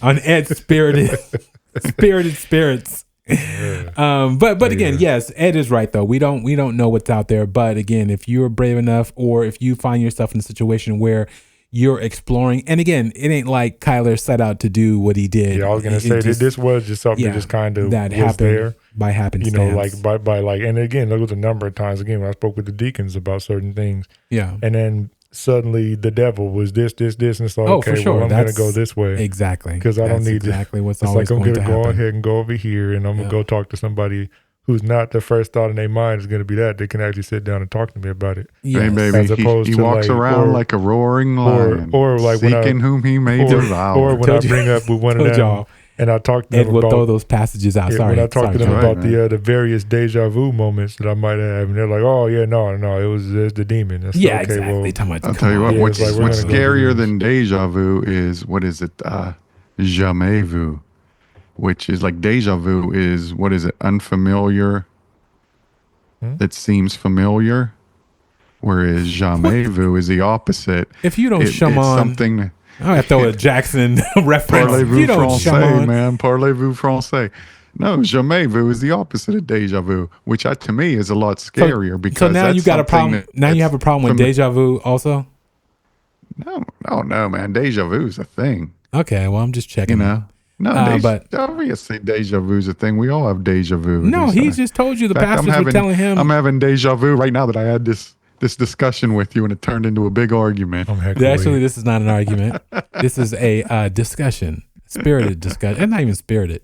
On Ed's spirited spirits. But again, yes, Ed is right though. We don't know what's out there. But again, if you're brave enough, or if you find yourself in a situation where you're exploring, and again, it ain't like Kyler set out to do what he did. Yeah, I was gonna say that this was just something that just kind of that was happened there by happenstance. Like by and again, there was a number of times again when I spoke with the deacons about certain things. Yeah, and then suddenly the devil was this, and it's like, for sure. well, I'm going to go this way. Exactly. Because I don't need exactly what's it's always like, I'm going to go happen. ahead and go over here and I'm going to go talk to somebody who's not the first thought in their mind is going to be that. They can actually sit down and talk to me about it. Yes. Hey, baby, As opposed he to walks around like a roaring lion, or like seeking whom he may devour. Or when I bring up with one of them, and I talk to them Ed will about, throw those passages out. when I talk to them about the various deja vu moments that I might have, and they're like, "Oh yeah, no, it was the demon." It's yeah, like, okay, exactly. well, I'll tell you what. What's what's scarier than deja vu is what is it? Jamais vu, which is like deja vu is what is it? Unfamiliar. That seems familiar, whereas jamais vu is the opposite. If you don't it's something. I have to throw a Jackson reference. Parlez-vous You don't français, man. Parlez-vous français. No, jamais vu is the opposite of deja vu, which to me is a lot scarier because so now that's you got a problem. Now you have a problem with deja vu also. No, man. Deja vu is a thing. Okay, well I'm just checking. But obviously deja vu is a thing. We all have deja vu. No, he just told you the pastors were telling him. I'm having deja vu right now that I had this discussion with you and it turned into a big argument. Actually, this is not an argument. This is a discussion, spirited discussion, and not even spirited.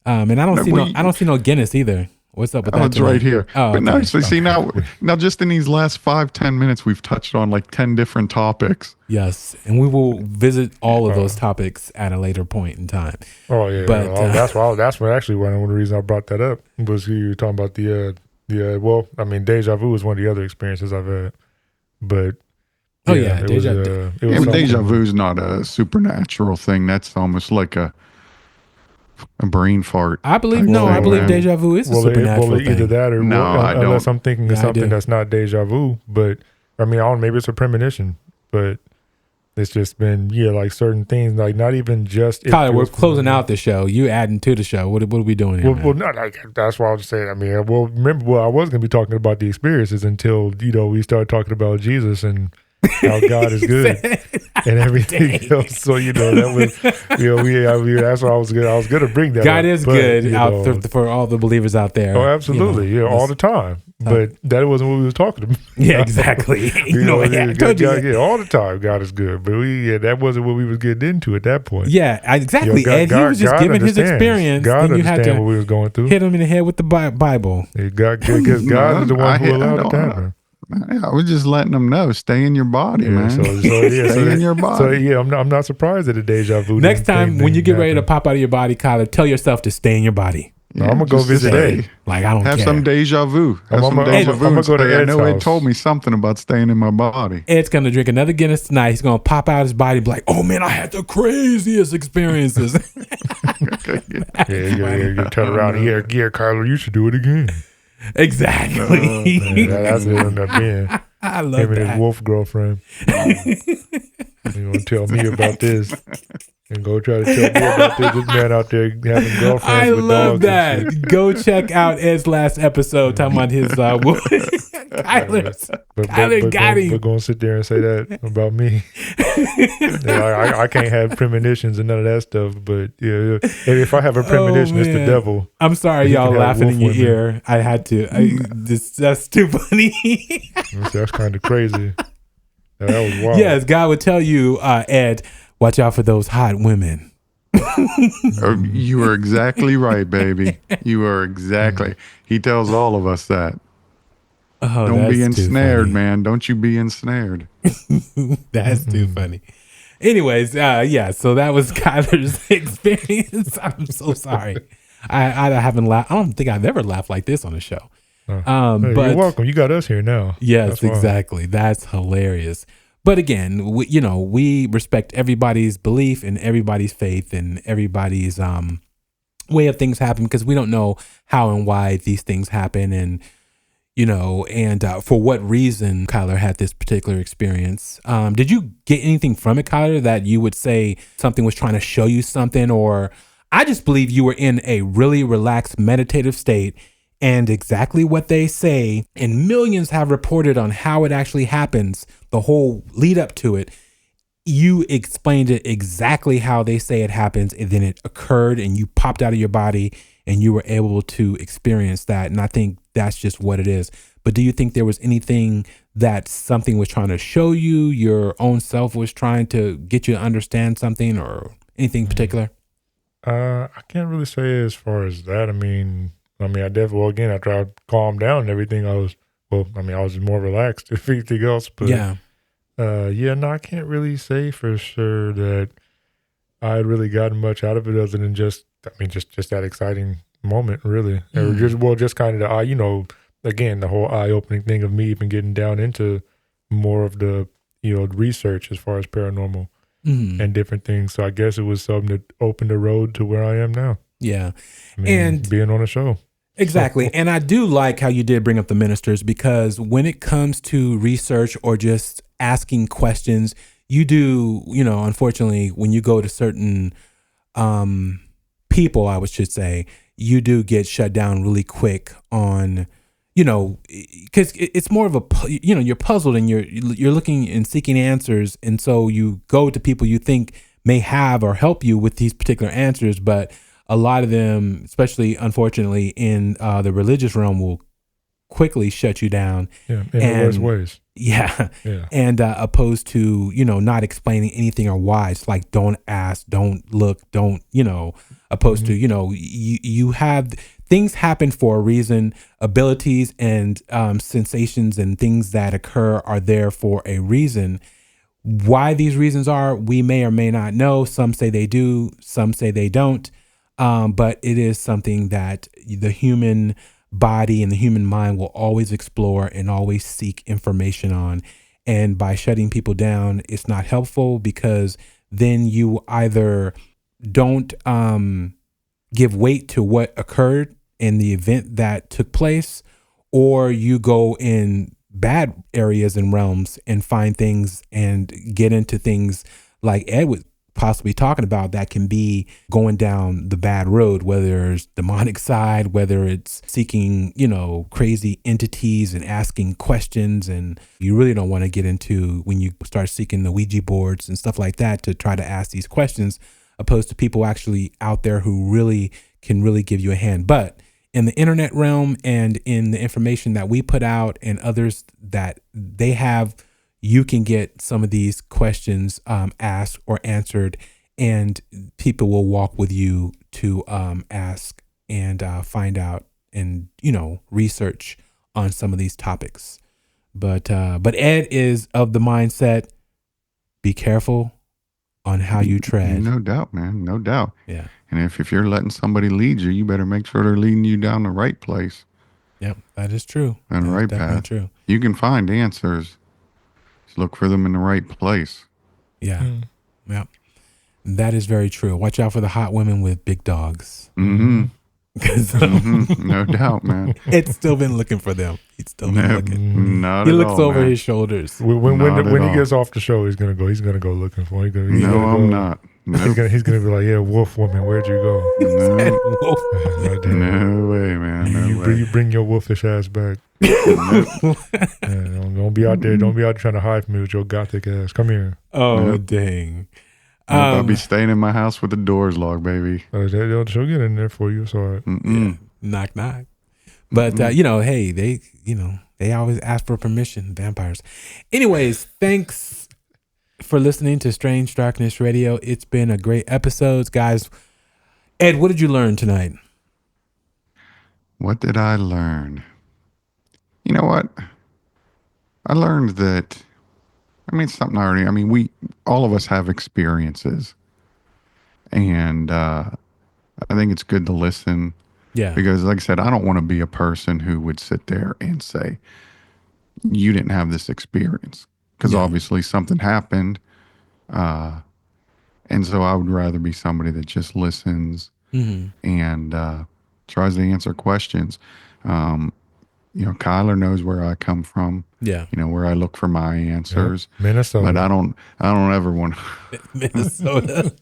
And I don't see no Guinness either. What's up with that? It's right here. Oh, but okay. no, so see now just in these last 5-10 minutes, we've touched on like 10 different topics. Yes, and we will visit all of those topics at a later point in time. Oh yeah, but that's one of the reasons I brought that up was you were talking about well, I mean, deja vu is one of the other experiences I've had, but deja vu is not a supernatural thing. That's almost like a brain fart. I believe deja vu is a supernatural thing. Either that or unless I'm thinking of something I do. that's not deja vu. But I mean, maybe it's a premonition, but it's just been like certain things, like not even just. Kyler, we're closing out the show. You adding to the show. What are we doing here? Well, not like that's why I was saying. I mean, remember, I was going to be talking about the experiences until we started talking about Jesus and how God is good and everything else. So that was that's why I was going to bring that. God up. is good for all the believers out there. Oh, absolutely, all the time. But that wasn't what we was talking about. Yeah, exactly. I told you. All the time, God is good. But that wasn't what we was getting into at that point. Yeah, exactly. Ed, he was just giving his experience. God and you had to what we was going through. Hit him in the head with the Bible. Because God is the one who allowed it to happen. I was just letting them know, stay in your body, man. Stay in your body. So I'm not surprised at the deja vu. Next time when you get ready to pop out of your body, Kyler, tell yourself to stay in your body. Yeah, I'm gonna go visit Ed. Like I don't have care. some deja vu. I'm gonna go to Ed's I know house. Ed told me something about staying in my body. Ed's gonna drink another Guinness tonight. He's gonna pop out his body and be like, "Oh man, I had the craziest experiences." You turn around here, Kyler, you should do it again. Exactly. That's what it ended up being. I love him that. and his wolf girlfriend. You gonna tell me about this? And go try to tell me about this man out there having girlfriends I with love dogs and shit. that. Go check out Ed's last episode talking about his Kyler got him. But going to sit there and say that about me. I can't have premonitions and none of that stuff. But yeah, if I have a premonition, it's the devil. I'm sorry, He y'all can have laughing in your wolf women. ear. I had to. That's too funny. That's kind of crazy. That was wild. Yes, God would tell you, Ed, watch out for those hot women. You are exactly right, baby. You are exactly. He tells all of us that. Oh, Don't be that's too ensnared, funny. man. Don't you be ensnared. That's too funny. Anyways, yeah, so that was Kyler's experience. I'm so sorry. I haven't laughed. I don't think I've ever laughed like this on a show. Hey, But you're welcome. You got us here now. yes, That's fine. exactly. That's hilarious. But again, we respect everybody's belief and everybody's faith and everybody's way of things happen, because we don't know how and why these things happen, and for what reason Kyler had this particular experience. Did you get anything from it, Kyler, that you would say something was trying to show you something? Or I just believe you were in a really relaxed meditative state, and exactly what they say, and millions have reported on how it actually happens, the whole lead up to it. You explained it exactly how they say it happens, and then it occurred and you popped out of your body and you were able to experience that. And I think that's just what it is. But do you think there was anything that something was trying to show you, your own self was trying to get you to understand something, or anything particular? I can't really say as far as that. I mean, I definitely, again, after I calmed down and everything, I was more relaxed if anything else. But Yeah. I can't really say for sure that I had really gotten much out of it other than just that exciting moment, really. Just kind of again, the whole eye-opening thing of me even getting down into more of the, research as far as paranormal and different things. So I guess it was something that opened the road to where I am now. Yeah. And being on a show. Exactly. And I do like how you did bring up the ministers, because when it comes to research or just asking questions, you do, unfortunately, when you go to certain people, I should say, you do get shut down really quick on, because it's more of a, you're puzzled and you're looking and seeking answers. And so you go to people you think may have or help you with these particular answers, but a lot of them, especially unfortunately in the religious realm, will quickly shut you down. Yeah, in the worst ways. Yeah. Yeah. And opposed to, not explaining anything or why. It's like, don't ask, don't look, don't, opposed to, you have things happen for a reason. Abilities and sensations and things that occur are there for a reason. Why these reasons are, we may or may not know. Some say they do, some say they don't. But it is something that the human body and the human mind will always explore and always seek information on. And by shutting people down, it's not helpful, because then you either don't give weight to what occurred in the event that took place, or you go in bad areas and realms and find things and get into things like Ed was possibly talking about, that can be going down the bad road, whether it's demonic side, whether it's seeking, crazy entities and asking questions. And you really don't want to get into when you start seeking the Ouija boards and stuff like that to try to ask these questions, opposed to people actually out there who really can really give you a hand. But in the internet realm and in the information that we put out and others that they have, you can get some of these questions asked or answered, and people will walk with you to ask and find out and, research on some of these topics. But Ed is of the mindset, be careful on how you tread. No doubt, man. No doubt. Yeah. And if you're letting somebody lead you, you better make sure they're leading you down the right place. Yep, that is true. And the right definitely path. True. You can find answers. Just look for them in the right place. Yeah. Yep. That is very true. Watch out for the hot women with big dogs. Mm-hmm. 'Cause, No doubt, man. Ed's still been looking for them. He's still been looking. Not He at looks all, over man. his shoulders. When Not at he all. gets off the show, he's gonna go looking for him. No, I'm not. Nope. He's gonna be like, yeah, wolf woman, where'd you go? No, Wolf. God damn it. no way, man. No way. You bring your wolfish ass back. Nope. Yeah, don't be out there. Don't be out trying to hide from me with your gothic ass. Come here. Oh, Nope. dang. Nope, I'll be staying in my house with the doors locked, baby. She'll get in there for you. It's all right. Mm-mm. Knock, knock. But, hey, they always ask for permission, vampires. Anyways, thanks for listening to Strange Darkness Radio. It's been a great episode, guys. Ed, what did you learn tonight? What did I learn? You know what? I learned that, something all of us have experiences. And I think it's good to listen. Yeah. Because, like I said, I don't want to be a person who would sit there and say, you didn't have this experience. Because obviously something happened. And so I would rather be somebody that just listens and tries to answer questions. Kyler knows where I come from. Yeah. Where I look for my answers. Yep. Minnesota. But I don't ever want Minnesota.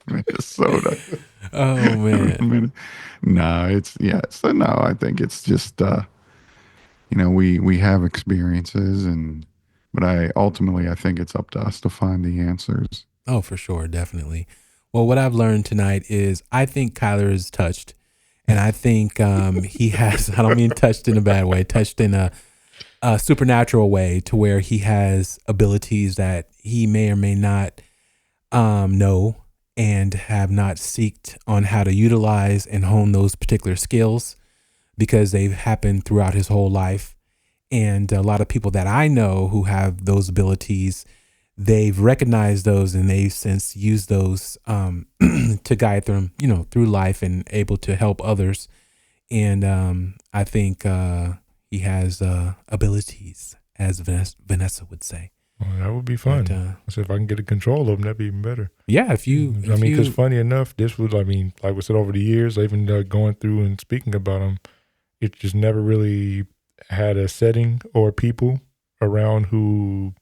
Minnesota. Oh, man. No, I think it's just, we have experiences but I think it's up to us to find the answers. Oh, for sure. Definitely. Well, what I've learned tonight is I think Kyler is touched. And I think he has, I don't mean touched in a bad way, touched in a supernatural way to where he has abilities that he may or may not know and have not seeked on how to utilize and hone those particular skills because they've happened throughout his whole life. And a lot of people that I know who have those abilities, they've recognized those and they've since used those to guide them, through life and able to help others. And I think he has abilities, as Vanessa would say. Well, that would be fun. So if I can get a control of them, that'd be even better. Yeah, because funny enough, this was, like we said, over the years, even going through and speaking about them, it just never really had a setting or people around who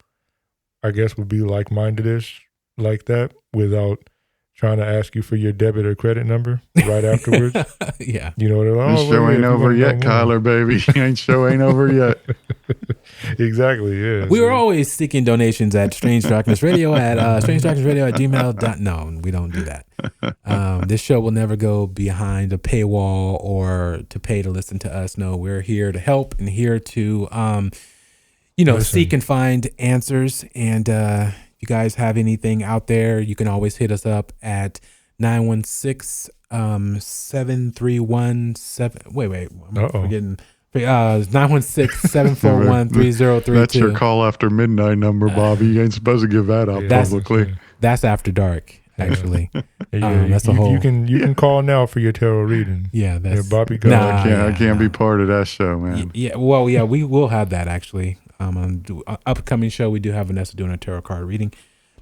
I guess would be like-minded-ish like that without trying to ask you for your debit or credit number right afterwards. Yeah. They're like, This show ain't over yet, Kyler, baby. Show ain't over yet. Exactly, yeah. We were always seeking donations at Strange Darkness Radio at strangedarknessradio@gmail.com. No, we don't do that. This show will never go behind a paywall or to pay to listen to us. No, we're here to help and here to, seek and find answers. And if you guys have anything out there, you can always hit us up at 916-731-7. Wait, I'm forgetting. 916-741-3032. That's your call after midnight number, Bobby. You ain't supposed to give that out publicly. That's after dark, actually. That's a whole. You can call now for your tarot reading. Yeah, that's Bobby. I can't be part of that show, man. We will have that actually. On upcoming show, we do have Vanessa doing a tarot card reading.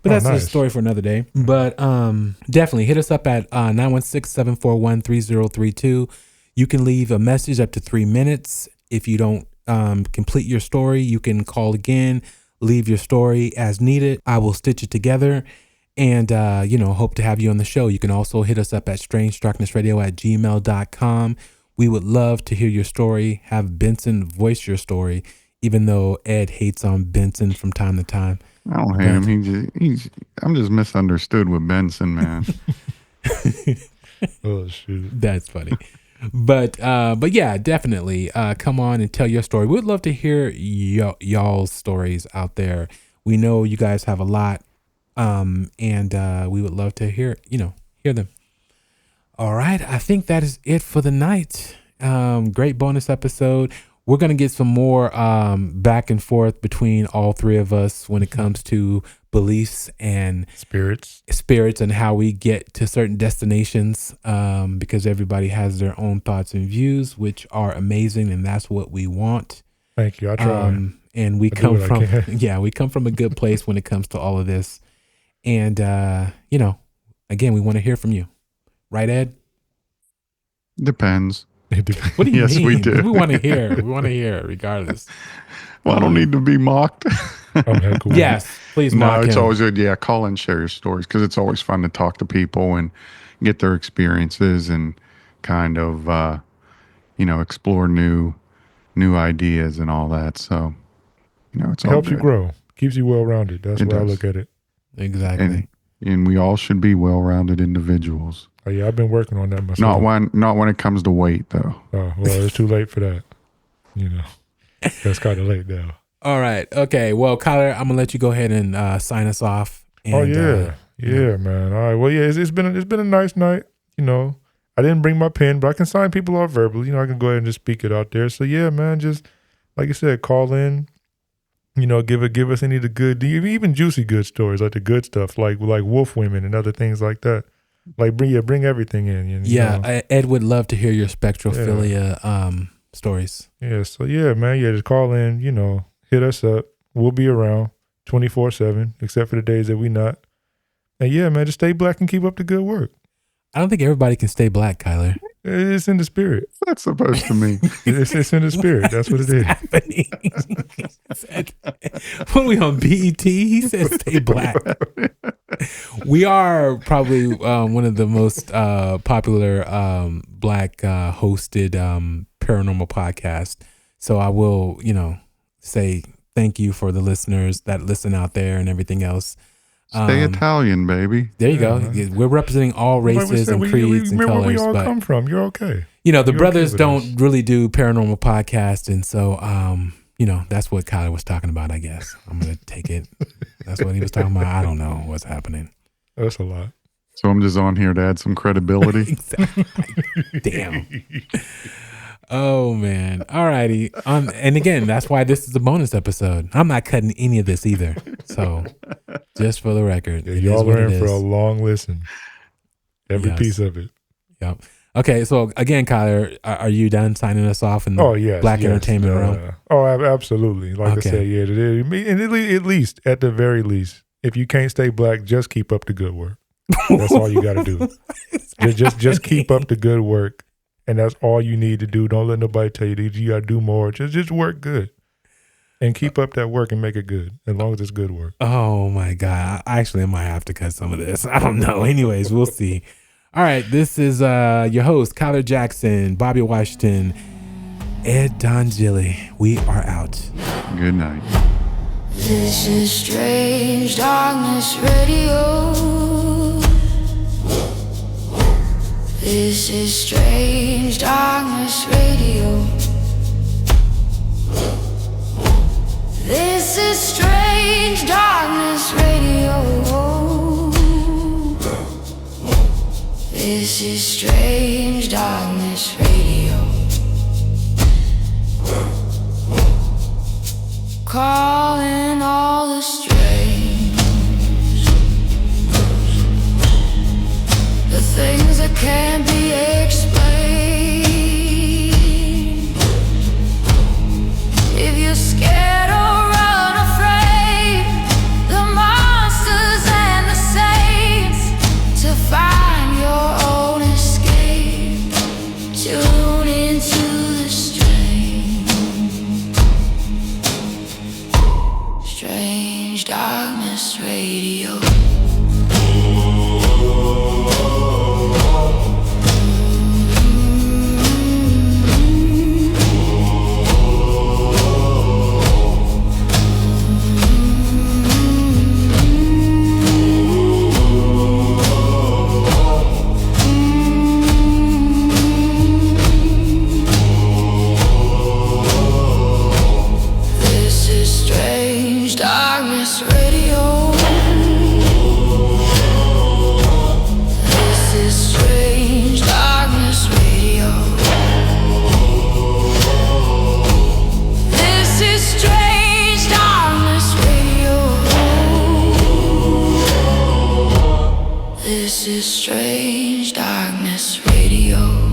But that's a story for another day. But definitely hit us up at 916-741-3032. You can leave a message up to 3 minutes. If you don't complete your story, you can call again, leave your story as needed. I will stitch it together and, hope to have you on the show. You can also hit us up at strangedarknessradio@gmail.com. We would love to hear your story. Have Benson voice your story, even though Ed hates on Benson from time to time. I don't hate him. I'm just misunderstood with Benson, man. Oh, shoot. That's funny. But yeah, definitely come on and tell your story. We'd love to hear y'all's stories out there. We know you guys have a lot, and we would love to hear them. All right, I think that is it for the night. Great bonus episode. We're going to get some more back and forth between all three of us when it comes to beliefs and spirits and how we get to certain destinations, because everybody has their own thoughts and views, which are amazing. And that's what we want. Thank you. I try. And we come from a good place when it comes to all of this. And, again, we want to hear from you. Right, Ed? Depends. What do you Yes, mean? we do. We want to hear. We want to hear regardless. Well, I don't need to be mocked. I'm heck with Yes, please No, mock it's him. always good. Yeah, call and share your stories because it's always fun to talk to people and get their experiences and kind of, explore new ideas and all that. So, it's It all helps you good. grow, keeps you well-rounded. That's It where I does. look at it. Exactly. And we all should be well-rounded individuals. Oh, yeah, I've been working on that myself. Not when it comes to weight, though. Oh, well, it's too late for that. That's kind of late now. All right. Okay. Well, Kyler, I'm gonna let you go ahead and sign us off. And, Oh yeah, man. All right. Well, yeah, it's been a nice night. I didn't bring my pen, but I can sign people off verbally. I can go ahead and just speak it out there. So yeah, man, just like I said, call in. Give us any of the good, even juicy good stories, like the good stuff, like wolf women and other things like that. Like bring everything in. Ed would love to hear your spectrophilia stories. Yeah. So yeah, man. Yeah, just call in. Hit us up. We'll be around 24/7, except for the days that we not. And yeah, man, just stay black and keep up the good work. I don't think everybody can stay black, Kyler. It's in the spirit. That's supposed to mean. It's in the spirit. That's what it is. Happening. When we on BET, he said stay black. We are probably one of the most popular black hosted paranormal podcasts. So I will, say thank you for the listeners that listen out there and everything else. Stay Italian, baby. There you go. We're representing all races and creeds and remember colors. where we all but come from. You're okay. the brothers okay with don't really do paranormal podcasts, and so that's what Kyler was talking about. I guess I'm gonna take it. That's what he was talking about. I don't know what's happening. That's a lot. So I'm just on here to add some credibility. Exactly. Damn. Oh man. All righty. And again, that's why this is a bonus episode. I'm not cutting any of this either. So just for the record, Yeah, it is y'all what are it in for a is. long listen. Every Yes. piece of it. Yep. Okay. So again, Kyler, are you done signing us off in the Yes, black yes. entertainment realm? Absolutely. Like Okay. I said, yeah, and at least, at the very least, if you can't stay black, just keep up the good work. That's all you got to do. Just keep up the good work. And that's all you need to do. Don't let nobody tell you that you got to do more. Just work good. And keep up that work and make it good, as long as it's good work. Oh my God. I might have to cut some of this. I don't know. Anyways, we'll see. All right. This is your host, Kyler Jackson, Bobby Washington, Ed DonGilli. We are out. Good night. This is Strange Darkness Radio. This is Strange Darkness Radio. This is Strange Darkness Radio. This is Strange Darkness Radio. Calling all the strange, the things that can't be explained. If you're scared or run afraid, the monsters and the saints, to find your own escape, tune into the Strange Darkness Radio. This is Strange Darkness Radio. This is Strange Darkness Radio. This is Strange Darkness Radio. This is Strange Darkness Radio.